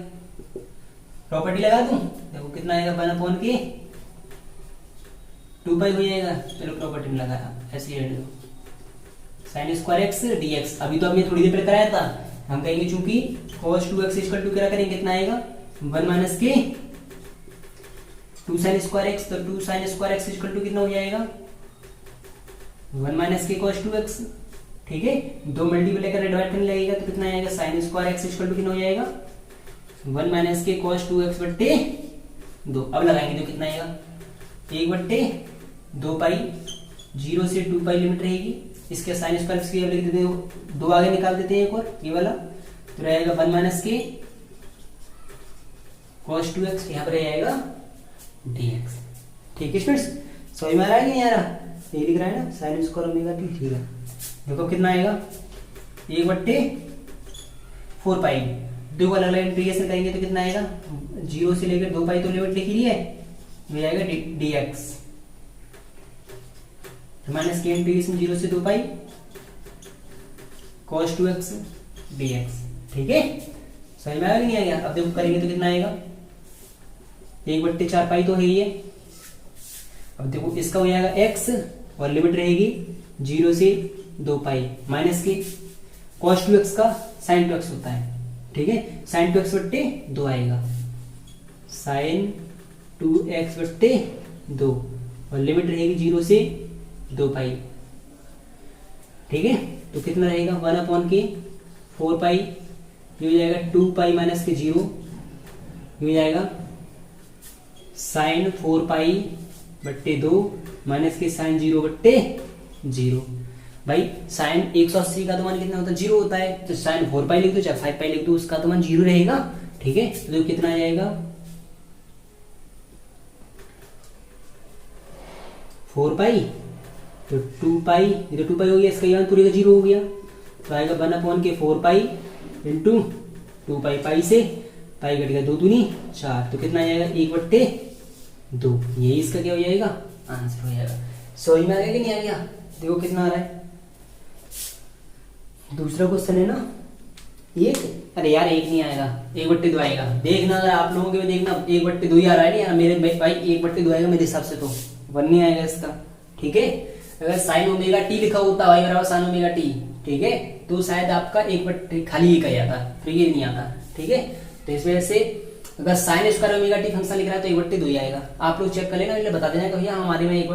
प्रॉपर्टी लगा दूं, देखो कितना आएगा 1/के 2 पाई हो जाएगा। चलो प्रॉपर्टी में लगाया, ऐसे ही साइन स्क्वायर एक्स dx। अभी तो हमने थोड़ी देर पहले कराया था, हम कहेंगे चूंकि cos 2x इक्वल टू क्या करेंगे, कितना आएगा 1 - के 2 साइन स्क्वायर एक्स, तो 2 sine square X equal to कितना हो जाएगा 1 - के cos 2x। ठीक है, दो मल्टीपल लेकर डिवाइड करने लगेगा तो कितना आएगा sine square X equal to कितना हो जाएगा 1 - के cos 2x बट्टे 2। अब लगाएंगे तो कितना आएगा 1/2 पाई, 0 से 2 पाई लिमिट रहेगी। इसके साइन स्क्वायर एक्स की लिख देते हैं, 2 आगे निकाल देते हैं एक और ये वाला, तो रहेगा 1 - के cos 2x, यहाँ पर रहेगा dx। ठीक है स्टूडेंट्स, समझ में आ रहा है कि नहीं आ रहा, ये लिख रहा है ना साइन स्क्वायर ओमेगा टी। ठीक है, देखो कितना आएगा 1/4 पाई, दो अलग अलग इंटीग्रेशन करेंगे तो कितना आएगा 0 से लेकर 2 पाई तो लिमिट लिखी है, हो जाएगा dx माइनस के इंटीग्रेशन 0 से 2 पाई cos 2x dx। ठीक है, समझ में आया कि नहीं आ गया। अब देखो करेंगे तो कितना आएगा 1/4 पाई तो है ये। अब देखो इसका हो जाएगा x और लिमिट रहेगी 0 से 2 पाई माइनस के cos 2x का sin 2x होता है। ठीक है, sin 2x बट्टे 2 आएगा, sin 2x बट्टे 2 और लिमिट रहेगी 0 से 2 पाई। ठीक है, तो कितना रहेगा 1/के 4 पाई, ये हो जाएगा 2 पाई माइनस के 0, ये हो जाएगा साइन 4 पाई बट्टे 2 माइनस के साइन 0 बट्टे 0। भाई साइन 180 का तो मान कितना होता है 0 होता है, तो साइन 4 पाई लिख दो चाहे 5 पाई लिख दो, उसका तो मान 0 रहेगा। ठीक है, तो कितना आ जाएगा 4 पाई तो 2 पाई, ये तो 2 पाई हो गया, इसका मान पूरे का 0 हो गया, तो आएगा 1/के 4 पाई इंटू 2 पाई, पाई से पाई कट गया 2 दूनी 4, तो कितना आ जाएगा 1/2। यही इसका क्या हो जाएगा आंसर हो जाएगा। समझ में आ गया कि नहीं आ गया, देखो कितना आ रहा है। दूसरा क्वेश्चन है ना एक, अरे यार एक नहीं आएगा 1/2 आएगा, देखना अगर आप लोगों के देखना 1/2 ही आ रहा है नहीं, मेरे भाई 1/2 आएगा मेरे हिसाब से, तो 1 नहीं आएगा इसका। ठीक है, अगर साइन ओमेगा टी लिखा होता y बराबर साइन ओमेगा टी, ठीक है, तो शायद आपका 1/2 खाली ही कह जाता, तो ये नहीं आता। ठीक है, तो इस वजह से अगर sine square omega T function लिख रहा है तो 1/2 ही आएगा। आप लोग चेक कर लेना, पहले बता देना कि भैया हमारे में 1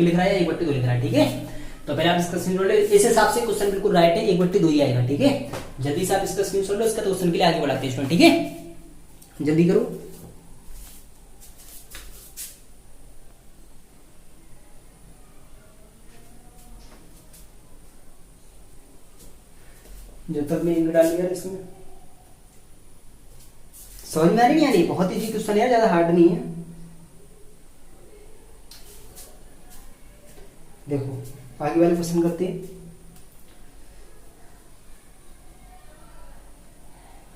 लिख रहा है या 1/2 लिख रहा है। ठीक है, तो पहले आप इसका स्क्रीनशॉट ले, इस हिसाब से क्वेश्चन बिल्कुल राइट है, 1/2 ही आएगा। ठीक है, जल्दी से आप इसका स्क्रीनशॉट लो, इसका तो क्वेश्चन के लिए आगे बढ़ाते हैं। ठीक है, जल्दी करो। जब तक मैं इंक डाल लिया इसमें समझ में आ रही नहीं आ रही, बहुत इजी क्वेश्चन है, ज्यादा हार्ड नहीं है। देखो आगे वाले क्वेश्चन करते हैं।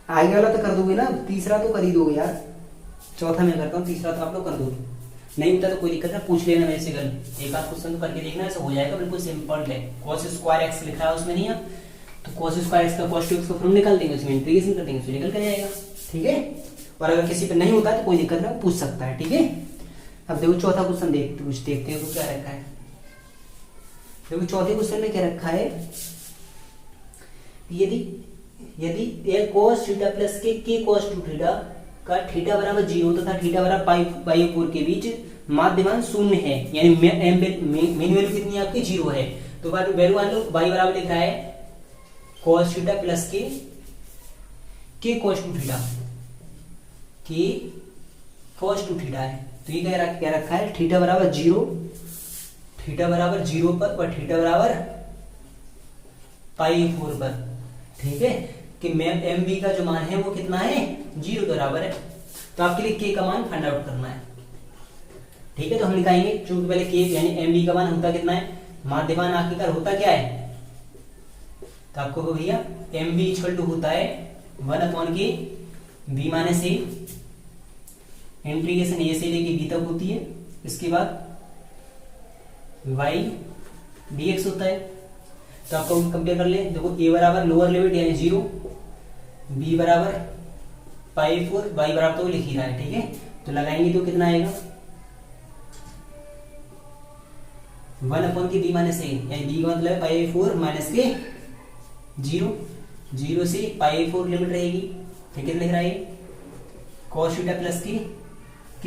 आगे वाला तो कर दोगे ना, तीसरा तो कर ही दोगे यार, चौथा मैं करता हूँ, तीसरा तो आप लोग कर दोगे। नहीं होता तो कोई दिक्कत है, पूछ लेना मेरे से कल, एक आध क्वेश्चन तो करके देखना, ऐसा हो जाएगा, बिल्कुल सिंपल है। cos स्क्वायर एक्स लिखा है उसमें नहीं है, तो cos स्क्वायर एक्स का cos 2x का फॉर्म निकाल देंगे, उसमें इंटीग्रेशन कर देंगे, उसमें निकल कर जाएगा। ठीक है, और अगर किसी पे नहीं होता है तो कोई दिक्कत नहीं, पूछ सकता है। ठीक है, अब देखो चौथा क्वेश्चन देखते हैं तो क्या रखा है। देखो चौथे क्वेश्चन में क्या रखा है, यदि cos थीटा प्लस के cos 2 थीटा का थीटा बराबर 0 तथा थीटा बराबर पाई 4 के बीच माध्यमान शून्य है, यानी मेन वैल्यू कितनी है आपकी 0 है, तो वैल्यू मान लो y बराबर लिख रहा है cos थीटा प्लस के cos 2 थीटा, के cos 2 थीटा है, तो ये क्या रखा है थीटा बराबर 0, थीटा बराबर 0 पर और थीटा बराबर पाई 4 पर। ठीक है, कि एम बी का जो मान है वो कितना है 0 के बराबर है, तो आपके लिए के का मान फाइंड आउट करना है। ठीक है, तो हम लिखाएंगे चूंकि पहले के यानी एम बी का मान होता कितना है, माध्यमान आखिरकार होता क्या है, तो आपको भैया एम बी इक्वल टू होता है 1/के बी माइनस ए इंटीग्रेशन ए से लेके बी तक होती है, इसके बाद y dx होता है। तो आपको कंपेयर कर ले, देखो a बराबर लोअर लिमिट यानी 0, b बराबर π/4, y बराबर तो लिख ही रहा है, ठीक है। तो लगाएंगे तो कितना आएगा 1/b माइनस a, यानी b का मतलब π/4 माइनस के 0 से π/4 लिमिट रहेगी, ठीक है। लिख रहा है cos थीटा प्लस के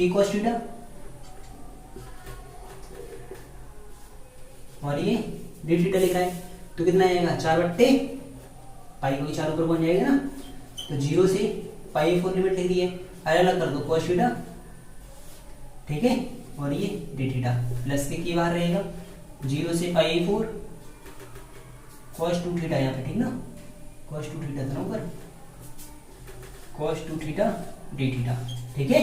cos थीटा, और ये डी थीटा लिख रहा है। तो कितना आएगा 4/पाई, को 4 ऊपर पहुंच जाएगा ना, तो 0 से π/4 लिमिट लिख दी है, अलग अलग कर दो cos थीटा, ठीक है, और ये डी थीटा प्लस के बाहर रहेगा 0 से π/4 cos 2 थीटा यहाँ पे, ठीक ना, cos 2 थीटा था ना ऊपर, cos 2 थीटा डी थीटा, ठीक है।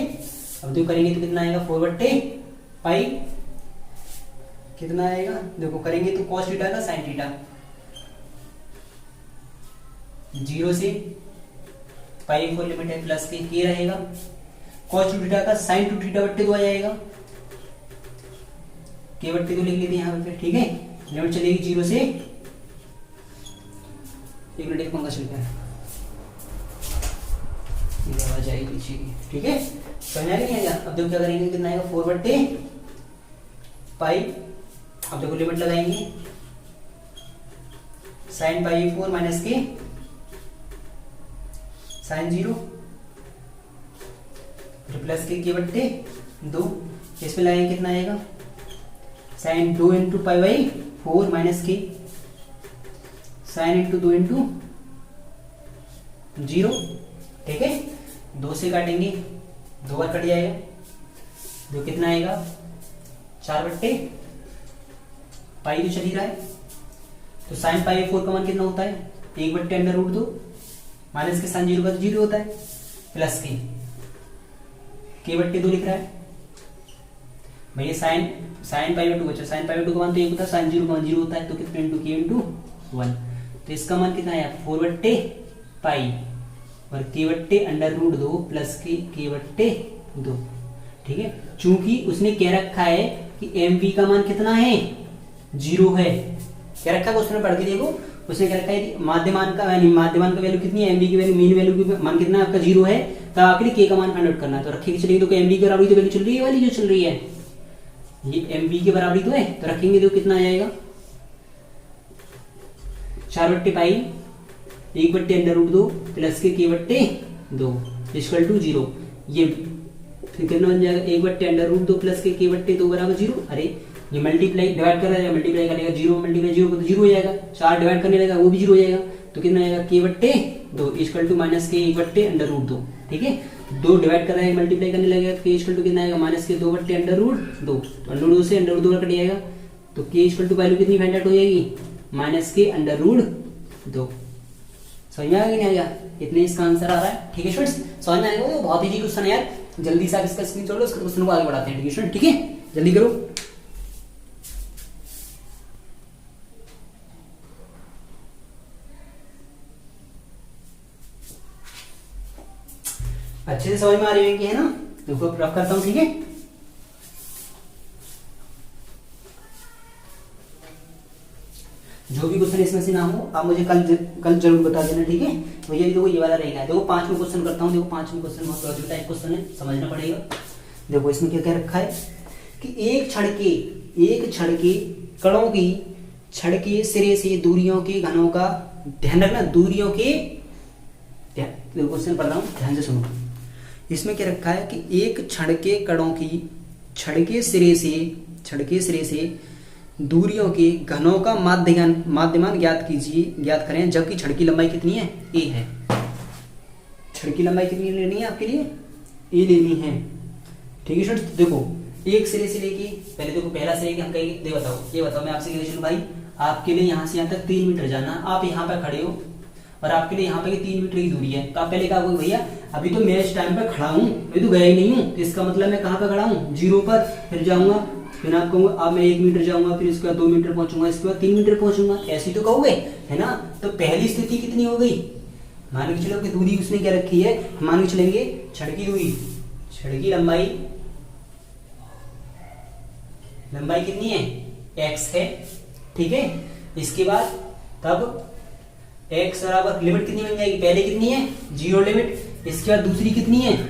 अब जो करेंगे तो कितना आएगा 4/पाई, कितना आएगा देखो करेंगे तो cos थीटा का sin थीटा 0 से π/4 लिमिट है, प्लस के रहेगा cos 2 थीटा का sin 2 थीटा बट्टे 2 आ जाएगा, के बट्टे 2 लिख लेते हैं यहाँ पे, ठीक है। लिमिट चलेगी 0 से, एक मिनट एक पंखा चलता है, आवाज आएगी पीछे की, ठीक है। समझ आ गई है। अब देखो क्या करेंगे, कितना आएगा 4/पाई, अब देखो लिमिट लगाएंगे sin π/4 माइनस के sin 0 प्लस के बट्टे 2, इसमें लगाएंगे कितना आएगा sin 2 × π/4 माइनस के sin × 2 × 0, ठीक है। 2 से काटेंगे, 2 बार कट जाएगा, जो कितना आएगा 4/पाई, तो चल ही रहा है। तो sin π/4 का मान कितना होता है 1/√2 माइनस के sin 0 का तो 0 होता है, प्लस के/2 लिख रहा है भैया। sin π/2 बचा, sin π/2 का मान तो 1 होता है, sin 0 का मान 0 होता है, तो कितना × k × 1, तो इसका मान कितना है 4/पाई और k/√2 प्लस k/2, ठीक है। चूंकि उसने कह रखा है कि mv का मान कितना है 0 है, क्या रखा है उसने पढ़ के देखो, उसने क्या रखा है कि माध्यमान का वैल्यू कितनी है, mv की वैल्यू मीन वैल्यू की मान कितना है आपका 0 है, तो आखिरी k का मान फाइंड आउट करना है। तो रखेंगे चलिए, तो mv के बराबरी तो वैल्यू चल रही है, वाली जो चल रही है ये mv के बराबरी तो है, तो रखेंगे तो कितना आ जाएगा 4/पाई 1/√2 प्लस के k/2 इक्वल टू 0, ये फिर कितना बन जाएगा 1/√2 प्लस के k/2 बराबर 0। अरे ये मल्टीप्लाई डिवाइड कर रहा है, मल्टीप्लाई करेगा 0 मल्टीप्लाई 0 तो 0 हो जाएगा, 4 डिवाइड करने लगा वो भी 0 हो जाएगा, तो कितना आएगा k/2 इक्वल टू माइनस के 1/√2, ठीक है। 2 डिवाइड कर रहा है मल्टीप्लाई करने लगेगा, तो k इक्वल टू कितना आएगा माइनस के 2/√2, तो √2 से √2 कट जाएगा, तो k इक्वल टू वैल्यू कितनी फाइंड आउट हो जाएगी माइनस के √2। समझ में आ गया नहीं आएगा, इतने इसका आंसर आ रहा है, ठीक है स्टूडेंट्स। समझ में आएगा, वो बहुत इजी क्वेश्चन है यार, जल्दी से आप इसका स्क्रीनशॉट लो, उसके क्वेश्चन को आगे बढ़ाते हैं, ठीक है स्टूडेंट, ठीक है जल्दी करो। अच्छे से समझ में आ रही है कि है ना, देखो रफ करता हूं, ठीक है। जो भी क्वेश्चन इसमें से ना हो आप मुझे कल जरूर बता देना, ठीक है। तो ये देखो ये वाला रहेगा, देखो 5वें क्वेश्चन करता हूँ, देखो 5वें क्वेश्चन बहुत लॉजिकल टाइप क्वेश्चन है, समझना पड़ेगा। देखो इसमें क्या क्या रखा है कि एक छड़ के कणों की छड़ के सिरे से दूरियों के घनों का ध्यान रखना, दूरियों के क्वेश्चन पढ़ रहा हूँ, ध्यान से सुनो। इसमें क्या रखा है कि एक छड़ के कणों की छड़ के सिरे से दूरियों के घनों का माध्यमान ज्ञात करें, जबकि छड़ की लंबाई कितनी है a है। छड़ की लंबाई कितनी लेनी है आपके लिए a लेनी है, ठीक है स्टूडेंट। देखो एक सिरे से लेके पहले देखो पहला सिरे के हम कहेंगे ये बताओ मैं आपसे चलो भाई आपके लिए यहाँ से यहाँ तक 3 मीटर जाना, आप यहाँ पे खड़े हो और आपके लिए यहाँ पे 3 मीटर की दूरी है, तो आप पहले कहा भैया अभी तो मैं इस टाइम पे खड़ा हूँ, मैं तो गया ही नहीं हूँ, तो इसका मतलब मैं कहाँ पे खड़ा हूँ 0 पर, फिर जाऊंगा, फिर आप कहूंगा अब मैं 1 मीटर जाऊंगा, फिर इसके बाद 2 मीटर पहुंचूंगा, इसके बाद 3 मीटर पहुंचूंगा, ऐसे तो कहोगे है ना। तो पहली स्थिति कितनी हो गई, मान के चलो कि दूरी उसने क्या रखी है, मान के चलेंगे छड़ की दूरी छड़ की लंबाई कितनी है, x है, ठीक है। इसके बाद तब x बराबर लिमिट कितनी बन जाएगी, पहले कितनी है 0 लिमिट, इसके बाद दूसरी कितनी है,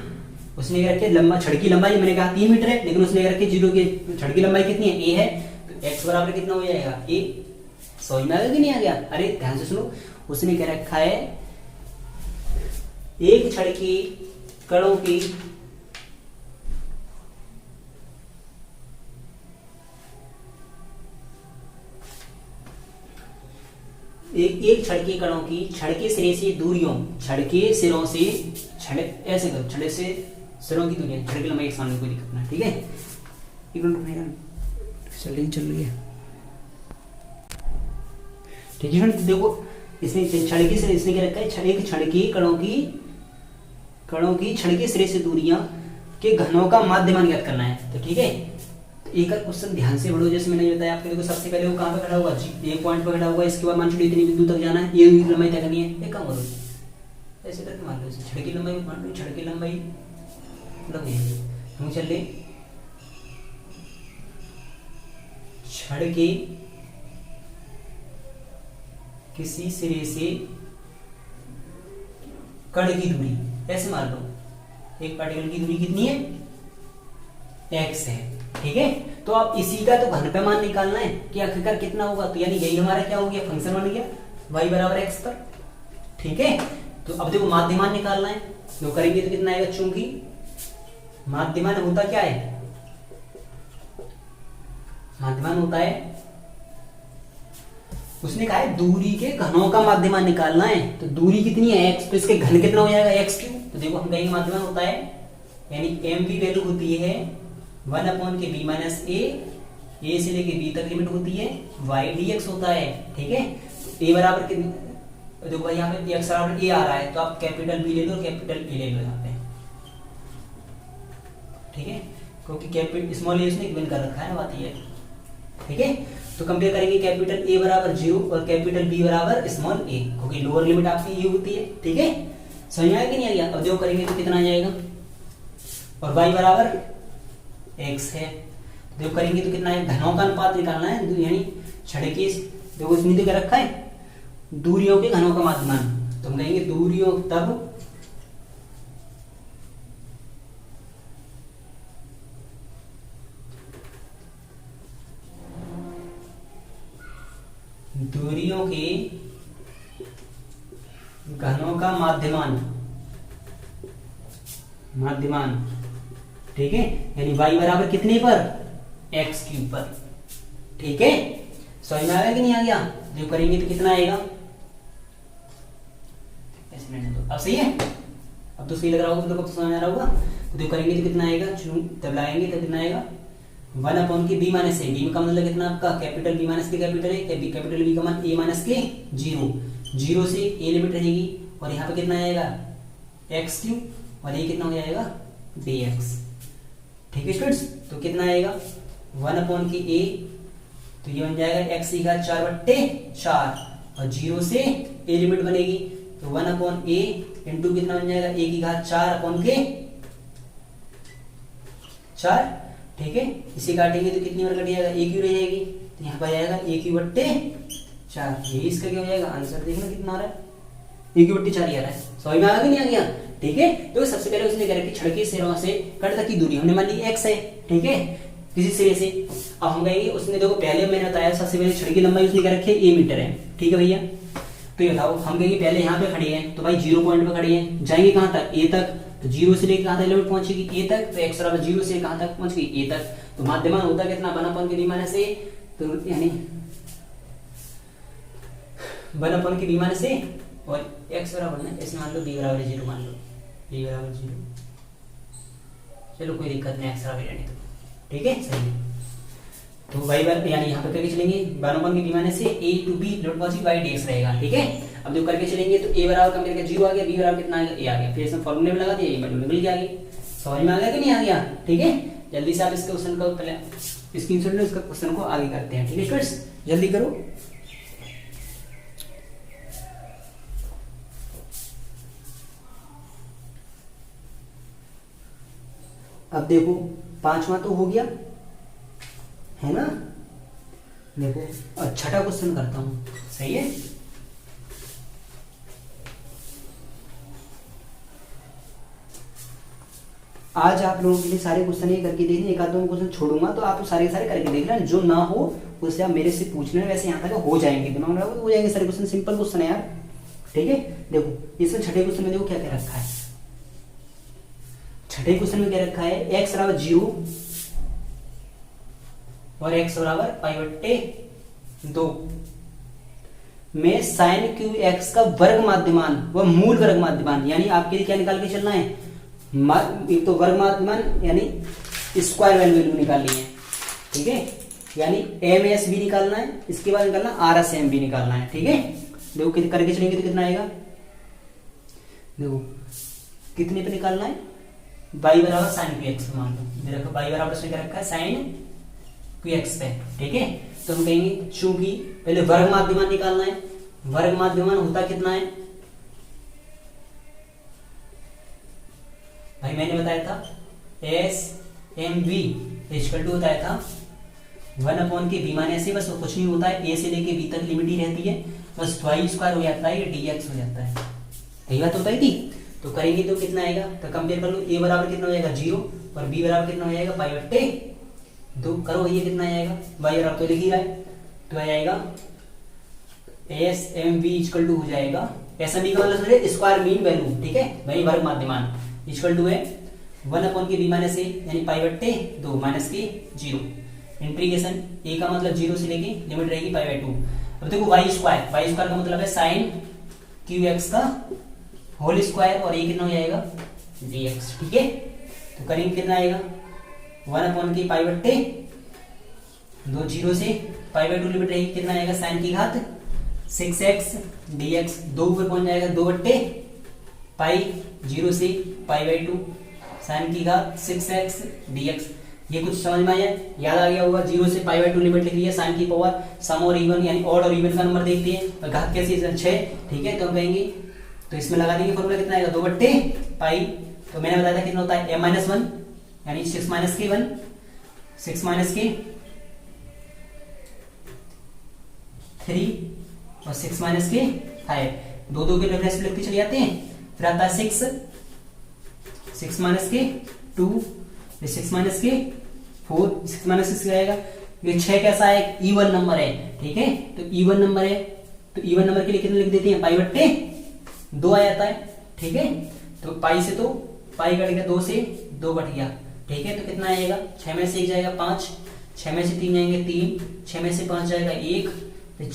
उसने रखे लंबा छड़ की लंबाई मैंने कहा 3 मीटर है, लेकिन उसने रखे 0 की छड़ की लंबाई कितनी है, a है, तो x बराबर कितना हो जाएगा a। समझ में आ गया कि नहीं आ गया? अरे ध्यान से सुनो, उसने कह रखा है एक छड़ की कणों की एक छड़ के कणों की छड़ के सिरे से दूरियों, छड़ के सिरों से छड़े ऐसे करो, छड़े से सिरों की दूरियां, छड़ की लंबाई एक सामने, कोई दिक्कत ना, ठीक है। एक मिनट चल रही है, ठीक है। देखो इसने छड़ के सिरे, इसने क्या रखा है, एक छड़ के कणों की छड़ के सिरे से दूरियां के घनों का माध्यमान ज्ञात करना है, तो ठीक है। एक क्वेश्चन ध्यान से पढ़ो, जैसे मैंने बताया आपको, देखो सबसे पहले वो कहां पे खड़ा होगा, एक पॉइंट पे खड़ा होगा, इसके बाद मान लो इतनी बिंदु तक जाना है, ये लंबाई तय करनी है, एक काम करो ऐसे करके मान लो, इसे छड़ की लंबाई मान लो, छड़ की लंबाई मतलब ये हम चल ले छड़ के किसी सिरे से कण की दूरी, ऐसे मान लो एक पार्टिकल की दूरी कितनी है, x है, ठीक है। तो अब इसी का तो घनफलमान निकालना है कि आखिरकार कितना होगा, तो यानी यही हमारा क्या हो गया, फंक्शन बन गया y बराबर x पर, ठीक है। तो अब देखो माध्यमान निकालना है, जो करेंगे तो कितना आएगा, चूंकि माध्यमान होता क्या है, माध्यमान होता है, उसने कहा है दूरी के घनों का माध्यमान निकालना है, तो दूरी कितनी है x, तो इसके घन कितना हो जाएगा x क्यूब, तो देखो हम कहेंगे माध्यमान होता है, यानी m की वैल्यू होती है 1 के b माइनस a से लेके b तक लिमिट होती है, y dx होता है, ठीक है। तो a बराबर कितनी, देखो भाई यहाँ पे x बराबर a आ रहा है, तो आप कैपिटल B ले लो, कैपिटल A ले लो यहाँ पे, ठीक है, क्योंकि कैपिटल स्मॉल a उसने गिवन कर रखा है, बात ये है, ठीक है। तो कंपेयर करेंगे कैपिटल A बराबर 0 और कैपिटल B बराबर स्मॉल a, क्योंकि लोअर लिमिट आपकी ये होती है, ठीक है। समझ में आया कि नहीं आ गया? अब जो करेंगे तो कितना आ जाएगा, और y बराबर x है, जो करेंगे तो कितना है, घनों का अनुपात निकालना है, यानी छड़ के, देखो इसमें तो क्या रखा है, दूरियों के घनों का माध्यमान, तो हम कहेंगे दूरियों, तब दूरियों के घनों का माध्यमान, ठीक है, यानी y बराबर कितने पर, x क्यूब पर, ठीक है। समझ में आ गया कि नहीं आ गया? जो करेंगे तो कितना आएगा, अब सही है, अब तो सही लग रहा होगा, तो समझ आ रहा होगा। तो जो करेंगे तो कितना आएगा, तब लाएंगे तो कितना आएगा 1 के b माइनस a, b का मतलब कितना आपका, कैपिटल B माइनस के कैपिटल है, कैपिटल B का मान a माइनस के 0 से a लिमिट रहेगी, और यहाँ पे कितना आएगा x क्यूब, और ये कितना हो जाएगा dx, ठीक है स्टूडेंट्स। तो कितना आएगा 1 के a, तो ये बन जाएगा x की घात 4/4, और 0 से a लिमिट बनेगी, तो 1 a इंटू कितना बन जाएगा, a की घात 4/4, ठीक है। इसे काटेंगे तो कितनी बार कट जाएगा, a क्यू रह जाएगी, तो यहाँ पर आएगा a क्यू/4, ये इसका क्या हो जाएगा आंसर, देखना कितना आ रहा है, a क्यू/4 ही आ रहा है। समझ में आ गया कि नहीं आ गया? ठीक है। तो सबसे पहले उसने कह रखी छड़ के सिरों से कण तक की दूरी हमने मान ली x है, ठीक है, किसी सिरे से। अब हम कहेंगे, उसने देखो पहले मैंने बताया सबसे पहले छड़ की लंबाई उसने कह रखी है a मीटर है, ठीक है भैया। तो ये बताओ, हम कहेंगे पहले यहाँ पे खड़े हैं, तो भाई 0 पॉइंट पे खड़े हैं, जाएंगे कहाँ तक, a तक, तो 0 से लेकर कहाँ तक लिमिट पहुंचेगी a तक, तो x बराबर 0 से कहाँ तक पहुंच गई a तक, तो माध्यमान होता कितना 1 के b माइनस a, तो यानी 1 के b माइनस a, और x बराबर ना ऐसे मान लो b बराबर 0 मान लो, b बराबर 0, चलो कोई दिक्कत नहीं, x बराबर यानी, तो ठीक है सही है। तो y बराबर यानी यहाँ पे करके चलेंगे 1 के b माइनस से a to b dot positive y dx रहेगा, ठीक है। अब जो करके चलेंगे तो a बराबर कंपेयर करके 0 आ गया, b बराबर कितना आ गया a आ गया, फिर इसमें फॉर्मूले में लगा दिया, ये निकल गया आगे। समझ में आ गया कि नहीं आ गया? ठीक है, जल्दी से आप इसके क्वेश्चन को पहले स्क्रीनशॉट लो, इसका क्वेश्चन को आगे करते हैं, ठीक है स्टूडेंट्स, जल्दी करो। अब देखो 5वां तो हो गया है ना। देखो और छठा क्वेश्चन करता हूं, सही है। आज आप लोगों के लिए सारे क्वेश्चन ये करके देखना, एक आध दो क्वेश्चन छोड़ूंगा तो आप सारे सारे करके देख लेना, जो ना हो उससे आप मेरे से पूछ लेना। वैसे यहाँ तक हो जाएंगे, दिमाग में हो जाएंगे सारे क्वेश्चन, सिंपल क्वेश्चन है यार, ठीक है। देखो इसमें छठे क्वेश्चन में देखो क्या क्या रखा है। छठे क्वेश्चन में क्या रखा है, x बराबर 0 और x बराबर π/2 में साइन क्यू एक्स का वर्ग माध्यमान व मूल वर्ग माध्यमान, यानी आपके लिए क्या निकाल के चलना है, एक तो वर्ग माध्यमान यानी स्क्वायर वैल्यू निकालनी है, ठीक है। यानी एम एस भी निकालना है, इसके बाद निकालना आर एस एम भी निकालना है, ठीक है। देखो करके चलेंगे तो कितना आएगा, देखो कितने पे निकालना है, y बराबर साइन क्यू एक्स, मान लो देखो y बराबर उसने क्या रखा है साइन क्यू एक्स पे, ठीक है। तो हम कहेंगे चूंकि पहले वर्ग माध्यमान निकालना है, वर्ग माध्यमान होता कितना है भाई, मैंने बताया था S M V equal to बताया था 1/b माइनस ए, बस वो कुछ नहीं होता है, ए से लेके बी तक लिमिट ही रहती है, बस y स्क्वायर हो जाता है, ये dx हो जाता है, यही बात होता है थी। तो करेंगे तो कितना आएगा, तो कंपेयर कर लो, a बराबर कितना हो जाएगा 0 और b बराबर कितना हो जाएगा π/2 करो, ये कितना आएगा, y बराबर तो लिख ही रहा है, तो आ जाएगा S M V equal to हो जाएगा, ऐसा भी का मतलब स्क्वायर मीन वैल्यू, ठीक है, वही वर्ग माध्यमान इक्वल टू है 1/b माइनस ए, यानी π/2 माइनस के 0, इंटीग्रेशन a का मतलब 0 से लेके लिमिट रहेगी π/2। अब देखो y स्क्वायर का मतलब है साइन क्यू एक्स का होल स्क्वायर और ये कितना हो जाएगा dx, ठीक है। तो करेंगे कितना आएगा 1/के π/2, 0 से π/2 लिमिट रहेगी, कितना आएगा साइन की घात 6x dx, 2 ऊपर पहुंच जाएगा 2/π, 0 से π/2 साइन की घात 6x dx। ये कुछ समझ में आया, याद आ गया होगा, 0 से π/2 लिमिट लिख लिया, साइन की पावर सम और इवन यानी ऑड और इवन का नंबर देखते हैं, और घात कैसी है 6, ठीक है। तो हम कहेंगे तो इसमें लगा देंगे फॉर्मूला कितना आएगा 2/π, तो मैंने बताया था कितना होता है m-1 यानी 6 - के 1, 6 - के 3 और 6 - के 5, दो के रेफरेंस लिखते चले जाते हैं। फिर आता है 6 - के 2, 6 - के 4, 6 - 6 आएगा। ये 6 कैसा है, इवन नंबर है, ठीक है। तो इवन नंबर है, तो इवन नंबर के लिए कितना लिख देते हैं π/2 आ जाता है, ठीक है। तो पाई से तो पाई कट गया, 2 से 2 कट गया, ठीक है। तो कितना आएगा, 6 में से 1 जाएगा 5, 6 में से 3 जाएंगे 3, 6 में से 5 जाएगा 1, फिर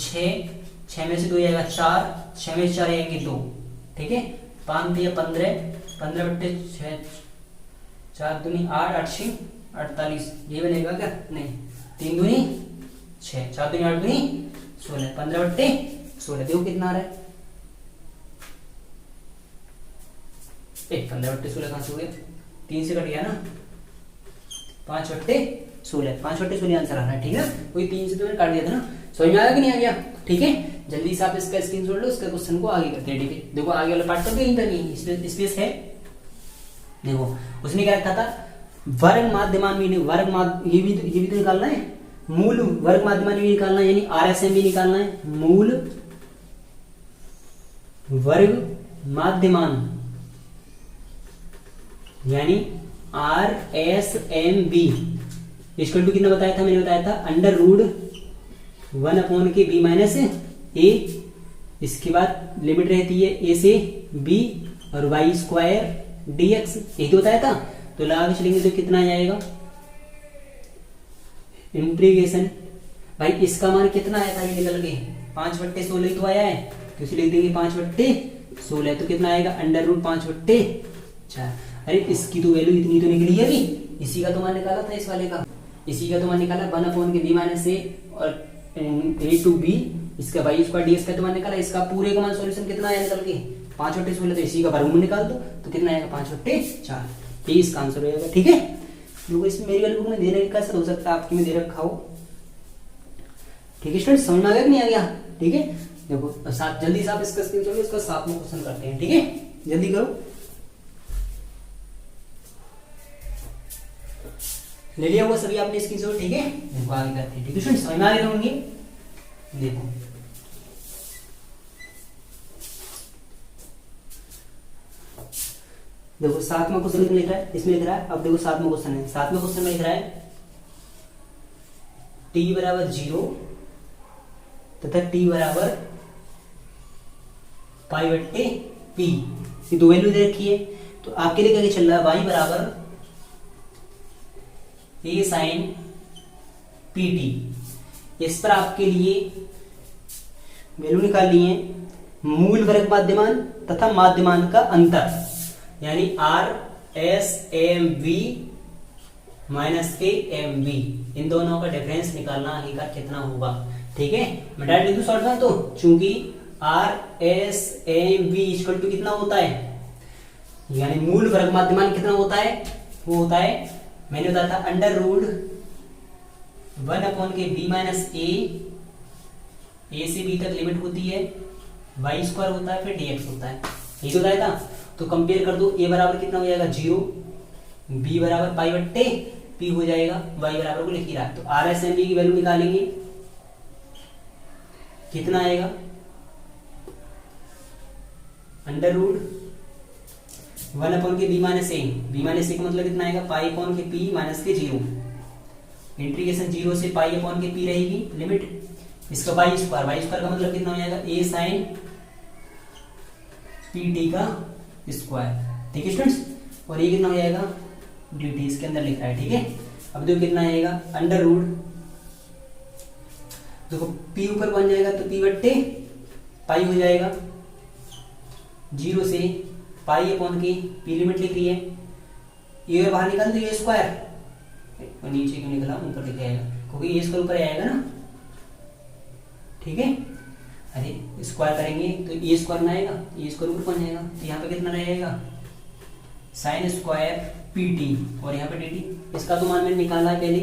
6 में से 2 जाएगा 4, 6 में से 4 आएंगे 2, ठीक है। 5 दिया 15, 15/6, 4 दूनी 8, 8 6 48, ये बनेगा क्या, नहीं 3 दूनी 6, 4 दूनी 8 दूनी 16, 15/16, देखो कितना आ रहा है, 15/16 कहां से हो गया, 3 से कट गया ना, 5/16, 5/16 आंसर आ रहा है, ठीक है। कोई 3 से तो मैंने काट दिया था ना, समझ में आया कि नहीं आ गया, ठीक है। जल्दी से आप इसका स्क्रीनशॉट लो, इसका क्वेश्चन को आगे करते हैं, ठीक है। देखो आगे वाला पार्ट तो कहीं तक नहीं स्पेस है, देखो उसने क्या रखा था, वर्ग माध्यमान भी, वर्ग ये भी तो निकालना है, मूल वर्ग माध्यमान भी निकालना है, यानी आरएसएम भी निकालना है, मूल वर्ग माध्यमान यानी RSMB इक्वल टू कितना बताया था, मैंने बताया था √1/b माइनस ए, इसके बाद लिमिट रहती है a से b और y स्क्वायर dx, यही तो बताया था। तो लगा के चलेंगे तो कितना आ जाएगा, इंटीग्रेशन भाई इसका मान कितना आया था, ये निकल के 5/16 तो आया है, तो इसे लिख देंगे 5/16, तो कितना आएगा √5/4। अरे इसकी तो वैल्यू इतनी तो निकली है, इसी का तो मान निकाला था, इस वाले का इसी का तो मान निकाला 1/b माइनस ए और a to b, इसका y स्क्वायर dx का तो मान निकाला, इसका पूरे का मान सॉल्यूशन कितना आया निकल के 5/16, तो इसी का वर्गमूल निकाल दो तो कितना आएगा 5/4, ये इसका आंसर हो जाएगा, ठीक है। देखो इसमें मेरी वाली बुक में देने का कैसे हो सकता है, आपकी में दे रखा हो, ठीक है स्टूडेंट, समझ में आ गया कि नहीं आ गया, ठीक है। देखो साथ जल्दी से आप इसका स्क्रीनशॉट लो, इसका साथ में क्वेश्चन करते हैं, ठीक है, जल्दी करो। ले लिया होगा सभी आपने स्क्रीनशॉट, ठीक है। देखो आगे करते हैं, ठीक है स्टूडेंट, समझ में आ गए होंगे। देखो देखो 7वां क्वेश्चन लिख रहा है, इसमें लिख रहा है, अब देखो 7वां क्वेश्चन है। 7वें क्वेश्चन में लिख रहा है t बराबर 0 तथा t बराबर पाई बट्टे p, ये दो वैल्यू दे रखी है। तो आपके लिए क्या चल रहा है, y बराबर a साइन pt। इस पर आपके लिए वैल्यू निकालनी है मूल वर्ग माध्यमान तथा माध्यमान का अंतर, यानी R S M V minus के एम वी, इन दोनों का डिफरेंस निकालना आखिरकार कितना होगा, ठीक है। मैं डायरेक्ट लिख दूं शॉर्ट में, तो चूंकि R S M V equal to कितना होता है, यानी मूल वर्ग माध्यमान कितना होता है, वो होता है, मैंने बताया था अंडर रूट 1 के बी माइनस ए से बी तक लिमिट होती है, वाई स्क्वायर होता है, फिर dx होता है, ये तो बताया था। तो कंपेयर कर दो, a बराबर कितना हो जाएगा 0, b बराबर पाई बट्टे p हो जाएगा, y बराबर को लिख ही रहा है। तो आर एस एम बी की वैल्यू निकालेंगे, कितना आएगा, अंडर रूट 1 के बी माइनस ए का मतलब कितना आएगा, पाई अपॉन के p माइनस के 0, इंटीग्रेशन 0 से पाई अपॉन के p रहेगी लिमिट, इसका वाई स्क्वायर का मतलब कितना हो जाएगा, a साइन पी टी का स्क्वायर, ठीक है स्टूडेंट्स। और ये कितना हो जाएगा डी टी, इसके अंदर लिख रहा है, ठीक है। अब देखो कितना आएगा, अंडर रूट, देखो p ऊपर बन जाएगा तो p बट्टे पाई हो जाएगा, 0 से पाई अपॉन के p लिमिट लिख रही है, ये बाहर निकाल दो, ये स्क्वायर, और नीचे क्यों निकला, ऊपर लिख जाएगा क्योंकि ये स्क्वायर ऊपर आएगा ना, ठीक है। अरे स्क्वायर करेंगे तो ये स्क्वायर ना आएगा, ये स्क्वायर ऊपर बन जाएगा, तो यहाँ पे कितना रहेगा साइन स्क्वायर पी टी, और यहाँ पे डी टी, इसका तो मान मैंने निकाला है पहले,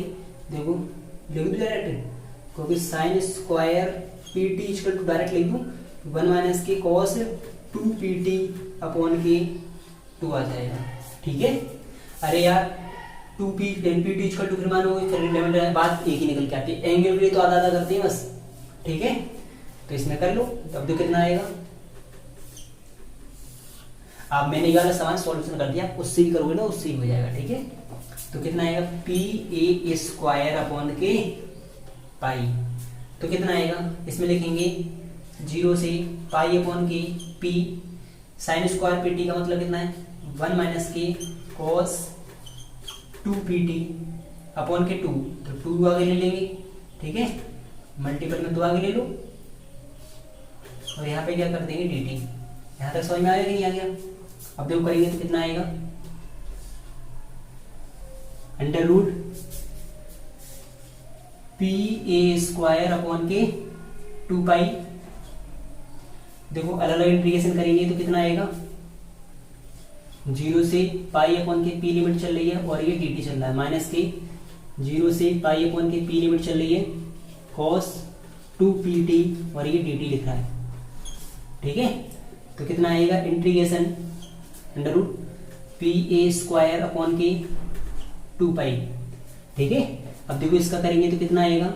देखो लिख दो डायरेक्ट, क्योंकि sine square P T equal to direct लिख दूँ 1 माइनस के कॉस 2 पी टी अपॉन के 2 आ जाएगा, ठीक है। अरे यार 2 पी टी इक्वल टू, फिर मानो फिर बात एक ही निकल के आती है, एंगल के लिए तो आधा आधा करते हैं बस, ठीक है। तो इसमें कर लो, अब तो कितना आएगा, आप मैंने ये वाला समान सॉल्यूशन कर दिया, उससे भी करोगे ना, उससे ही हो जाएगा, ठीक है। तो कितना आएगा पी ए स्क्वायर अपॉन के पाई, तो कितना आएगा, इसमें लिखेंगे 0 से पाई अपॉन के P sign square P T का मतलब कितना है 1 माइनस के कॉस 2 पी टी अपॉन के 2, तो 2 आगे ले लेंगे, ठीक है, मल्टीपल में 2 आगे ले लो, और यहाँ पे क्या कर देंगे डी टी। यहाँ तक समझ में आया कि नहीं आ गया। अब देखो करेंगे तो कितना आएगा, under root P A square upon के 2 पाई, देखो अलग अलग इंटीग्रेशन करेंगे तो कितना आएगा, 0 से पाई अपॉन के पी लिमिट चल रही है, और ये डी टी चल रहा है, माइनस के 0 से पाई अपॉन के पी लिमिट चल रही है, कॉस 2 पी टी, और ये डी टी लिख रहा है, ठीक है। तो कितना आएगा integration under root P A square upon के 2 पाई, ठीक है। अब देखो इसका करेंगे तो कितना आएगा,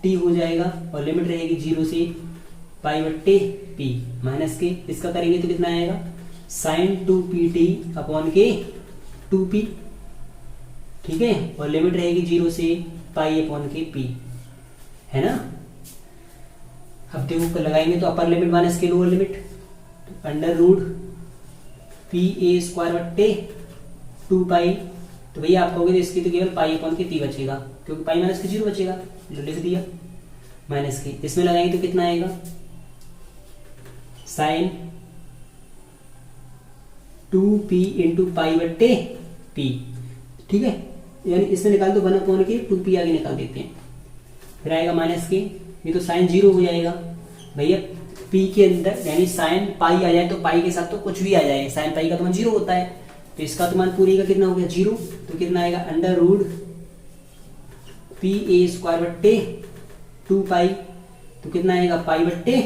टी हो जाएगा, और लिमिट रहेगी 0 से पाई बट्टे पी माइनस के, इसका करेंगे तो कितना आएगा साइन 2 पी टी अपॉन के 2 पी, ठीक है, और लिमिट रहेगी 0 से पाई अपॉन के पी, है ना। अब देखो लगाएंगे तो अपर लिमिट माइनस के लोअर लिमिट, तो under root P A square बट्टे 2 पाई, तो भैया आप कहोगे इसकी तो केवल पाई अपॉन के टी बचेगा, क्योंकि पाई माइनस के 0 बचेगा, जो लिख दिया माइनस के, इसमें लगाएंगे तो कितना आएगा साइन 2p इंटू पाई बट्टे पी, ठीक है, यानी इसमें निकाल दो 1 अपॉन के 2p आगे निकाल देते हैं, फिर आएगा माइनस के, ये तो साइन 0 हो जाएगा भैया, p के अंदर यानी साइन पाई आ जाए तो पाई के साथ तो कुछ भी आ जाए, साइन पाई का तो मान 0 होता है, तो इसका तो मान पूरी का कितना हो गया 0, तो कितना आएगा under root P A square बट्टे 2 पाई, तो कितना आएगा पाई बट्टे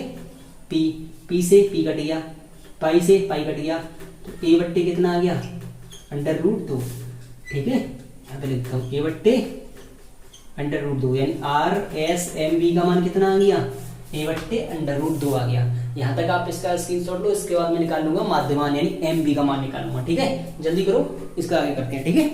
पी, पी से पी कट गया, पाई से पाई कट गया, तो ए बट्टे कितना आ गया अंडर रूट 2, ठीक है। यहाँ पे लिखता हूँ a/√2 यानी RSMB का मान कितना आ गया, a/√2 आ गया। यहाँ तक आप इसका स्क्रीनशॉट लो, इसके बाद मैं निकाल लूंगा माध्यमान यानी MB का मान निकालूंगा। ठीक है, जल्दी करो, इसका आगे करते हैं। ठीक है,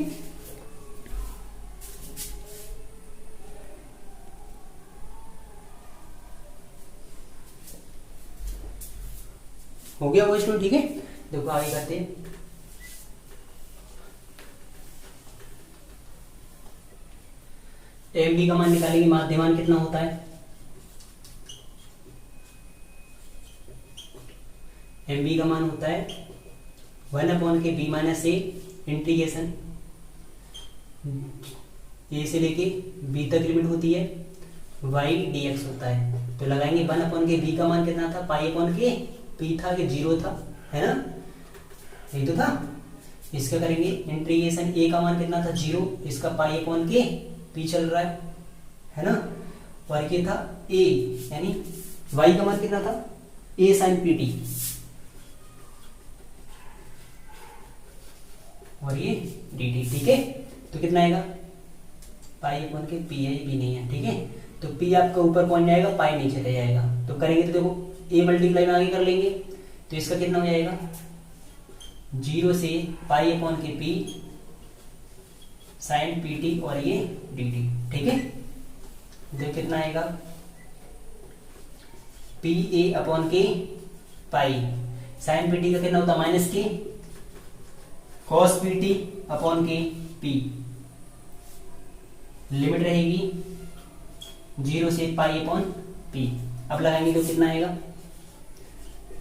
हो गया वो इसमें। ठीक है, देखो आगे करते हैं। MB का मान निकालेंगे, माध्यमान कितना होता है, MB का मान होता है 1/b - a इंटीग्रेशन a से लेके b तक लिमिट होती है y dx होता है। तो लगाएंगे 1/b का मान कितना था, π/k, p था कि 0 था, है ना, यही तो था। इसका करेंगे इंटीग्रेशन, a का मान कितना था 0, इसका π/k, p चल रहा है ना, और ये था a यानी y का मान कितना था, a sin pt, और ये dt। ठीक है, तो कितना आएगा, π/k, p है, भी नहीं है। ठीक है, तो p आपका ऊपर पहुंच जाएगा, पाई नीचे रह जाएगा। तो करेंगे तो देखो a मल्टीप्लाई में आगे कर लेंगे, तो इसका कितना हो जाएगा 0 से π/k p sin pt और ये dt। ठीक है, देखो कितना आएगा pa/k पाई sin pt का कितना होता है -k cos pt/k p, limit रहेगी 0 से π/p। अब लगाएंगे तो कितना आएगा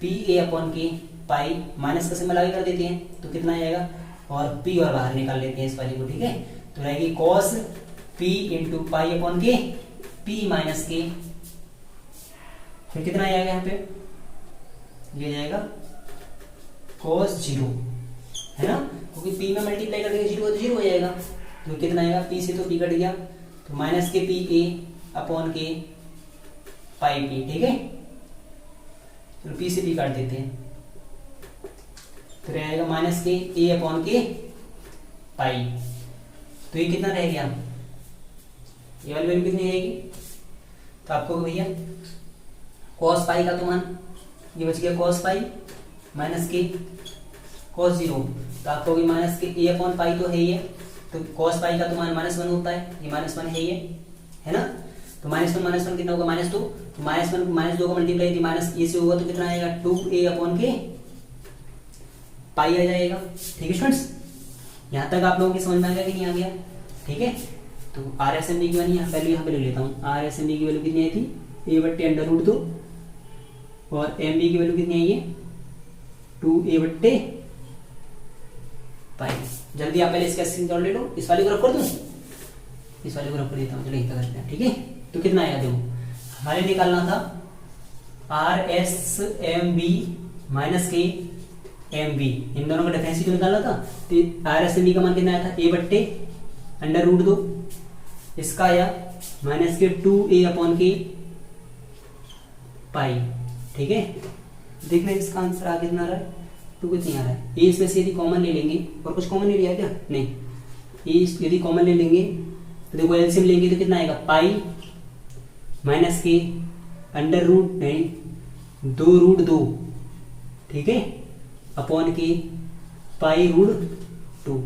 pa/k पाई, माइनस का सिंबल आगे कर देते हैं तो कितना आएगा, और p और बाहर निकाल लेते हैं इस वाली को। ठीक है, तो रहेगी cos p × π/k p - k, फिर कितना आएगा यहाँ पे, ये जाएगा cos 0, है ना, क्योंकि p में मल्टीप्लाई कर देंगे 0 तो 0 हो जाएगा। तो कितना आएगा, p से तो p कट गया, तो -k pa/k पाई p। ठीक है, तो p से p काट देते हैं, तो रहेगा -k a/k पाई। तो ये कितना रह गया, ये वाली वैल्यू कितनी रहेगी, तो आपको भैया cos पाई का तो मान ये बच गया cos पाई -k cos 0, तो आपको भी -k a/पाई तो है ही है, तो cos पाई का तो मान -1 होता है, ये -1 है ये, है ना, तो -1 कितना होगा -2, तो -1 -2 का मल्टीप्लाई माइनस ये से होगा तो कितना आएगा 2a/k पाई आ जाएगा। ठीक है स्टूडेंट्स, यहाँ तक आप लोगों की समझ में आ गया कि नहीं आ गया। ठीक है, तो RSMB की वैल्यू यहाँ पे ले लेता हूँ। RSMB की वैल्यू कितनी आई थी, a/√2, और MB की वैल्यू कितनी आई है 2a/पाई। जल्दी आप पहले इसका स्क्रीनशॉट ले लो, इस वाले को रख कर दूं, इस वाले को रख कर देता हूँ, चलो इतना करते हैं। ठीक है, तो कितना आएगा देखो, हमारे निकालना था RSMB - k MB, इन दोनों का डिफरेंस ही तो निकालना था। तो RSMB का मान कितना आया था a/√2, इसका आया -k 2a/k पाई। ठीक है, देखना इसका आंसर आ कितना रहा है, 2 कितनी आ रहा है। ए इसमें से यदि कॉमन ले लेंगे, और कुछ कॉमन नहीं लिया क्या, नहीं, ए यदि कॉमन ले लेंगे तो देखो एलसीएम लेंगे तो कितना आएगा, पाई -k √2, ठीक है, अपॉन के π√2,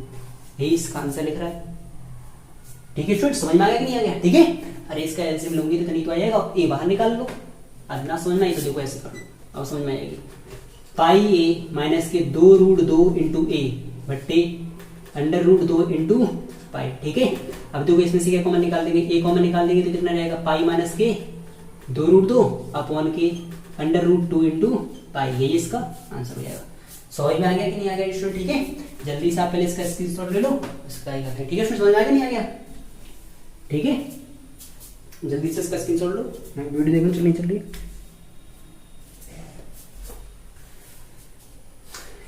यही इसका आंसर लिख रहा है। ठीक है स्टूडेंट, समझ में आ गया कि नहीं आ गया। ठीक है, अरे इसका एलसीएम लूंगी तो नहीं तो आ जाएगा, ए बाहर निकाल लो, अब ना समझना ही तो देखो ऐसे कर लो, अब समझ में आएगी। πa - के 2√2 × a बट्टे √2 × पाई। ठीक है, अब देखो इसमें से क्या कॉमन निकाल देंगे, ए कॉमन निकाल देंगे तो कितना रहेगा, पाई - के 2√2 अपॉन के √2 × पाई, यही इसका आंसर हो जाएगा। समझ में आ गया कि नहीं आ गया स्टूडेंट। ठीक है, जल्दी से आप पहले इसका स्क्रीनशॉट ले लो, इसका ही करते हैं। ठीक है स्टूडेंट, समझ में आ गया नहीं आ गया। ठीक है, जल्दी से इसका स्क्रीनशॉट लो, मैं वीडियो देखने चल नहीं चल रही,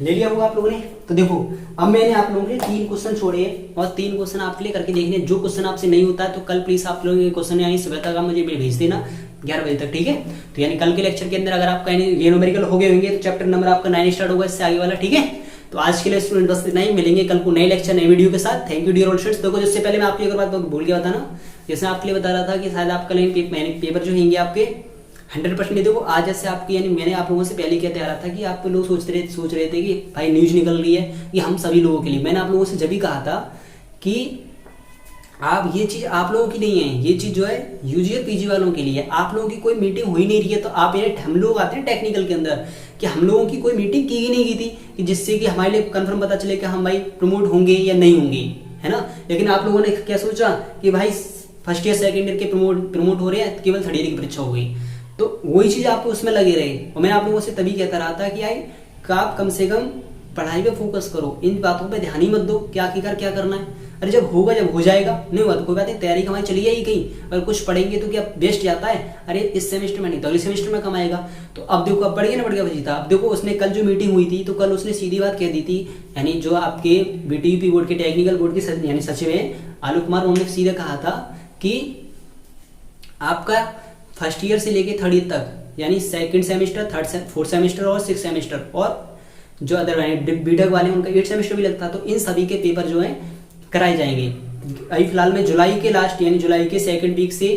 ले लिया होगा आप लोगों ने। तो देखो अब मैंने आप लोगों के 3 क्वेश्चन छोड़े हैं, और 3 क्वेश्चन आपके लिए करके देखने। जो क्वेश्चन आपसे नहीं होता है तो कल प्लीज आप लोगों के क्वेश्चन यानी सुबह तक आप मुझे भेज देना 11 बजे तक। ठीक है, तो यानी कल के लेक्चर के अंदर अगर आपका ये न्यूमेरिकल हो गए होंगे तो चैप्टर नंबर आपका 9 स्टार्ट होगा, इससे आगे वाला। ठीक है, तो आज के लिए स्टूडेंट बस इतना ही, मिलेंगे कल को नए लेक्चर नए वीडियो के साथ। Thank you dear all students. देखो जिससे पहले मैं आपको एक बात भूल गया बताना, जैसे आपके लिए बता रहा था कि शायद आपका पेपर जो होंगे आपके 100% नहीं। देखो आज जैसे आपकी, यानी मैंने आप लोगों से पहले क्या कह रहा था कि आप लोग सोच रहे थे कि भाई न्यूज निकल रही है कि हम सभी लोगों के लिए। मैंने आप लोगों से जब भी कहा था कि आप ये चीज आप लोगों की नहीं है, ये चीज जो है यूजी और पीजी वालों के लिए। आप लोगों की कोई मीटिंग हुई नहीं रही है, तो आप ये हम लोग आते हैं टेक्निकल के अंदर कि हम लोगों की कोई मीटिंग की ही नहीं की थी कि जिससे कि हमारे लिए कंफर्म पता चले कि हम भाई प्रमोट होंगे या नहीं होंगे, है ना। लेकिन आप लोगों ने क्या सोचा कि भाई फर्स्ट ईयर सेकंड ईयर के प्रमोट हो रहे हैं, केवल थर्ड ईयर की परीक्षा हो गई। तो वही चीज आप उसमें लगे रहे। और मैं आप लोगों से तभी कहता रहा था कि आप कम से कम पढ़ाई पे फोकस करो, इन बातों पे ध्यान ही मत दो कि आखिरकार क्या करना है। अरे जब होगा, जब हो जाएगा, नहीं हुआ तो कोई बात नहीं, तैयारी कमाई चली जाएगी कहीं। अगर कुछ पढ़ेंगे तो क्या बेस्ट जाता है, अरे इस सेमेस्टर में नहीं तो अगले सेमेस्टर में कमाएगा। तो अब देखो, अब बढ़ गया ना, बढ़ गया बचीता। अब देखो उसने कल जो मीटिंग हुई थी, तो कल उसने सीधी बात कह दी थी, यानी जो आपके बीटीयूपी बोर्ड के टेक्निकल बोर्ड के यानी सचिव है आलोक कुमार, उन्होंने सीधे कहा था कि आपका फर्स्ट ईयर से लेके थर्ड ईयर तक, यानी सेकंड सेमेस्टर, फोर्थ सेमेस्टर और सिक्स सेमेस्टर, और जो अदर बीटेक वाले उनका 8 सेमेस्टर भी लगता है, तो इन सभी के पेपर जो है कराए जाएंगे। अभी फिलहाल में जुलाई के लास्ट, यानी जुलाई के सेकंड वीक से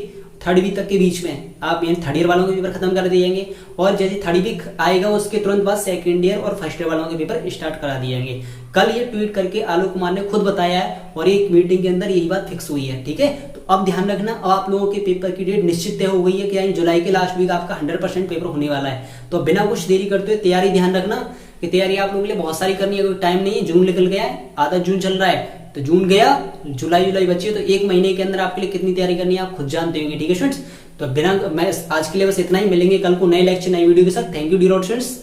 थर्ड वीक तक के बीच में आप यानी थर्ड ईयर वालों के पेपर खत्म कर दिए जाएंगे, और जैसे थर्ड वीक आएगा उसके तुरंत बाद सेकंड ईयर और फर्स्ट ईयर वालों के पेपर स्टार्ट करा दिए जाएंगे। कल ये ट्वीट करके आलोक कुमार ने खुद बताया है, और एक मीटिंग के अंदर यही बात फिक्स हुई है, ठीक है। तो अब ध्यान रखना, अब आप लोगों के पेपर की डेट निश्चित तय हो गई है कि यानी जुलाई के लास्ट वीक आपका 100% पेपर होने वाला है। तो बिना कुछ देरी करते हुए तैयारी, ध्यान रखना कि तैयारी आप लोगों के लिए बहुत सारी करनी है, कोई टाइम नहीं है। जून निकल गया है, आधा जून चल रहा है, तो जून गया, जुलाई बची है, तो एक महीने के अंदर आपके लिए कितनी तैयारी करनी है आप खुद जानते होंगे, ठीक है स्टूडेंट्स। तो बिना, मैं आज के लिए बस इतना ही, मिलेंगे कल को नए लेक्चर नई वीडियो के साथ। Thank you dear students.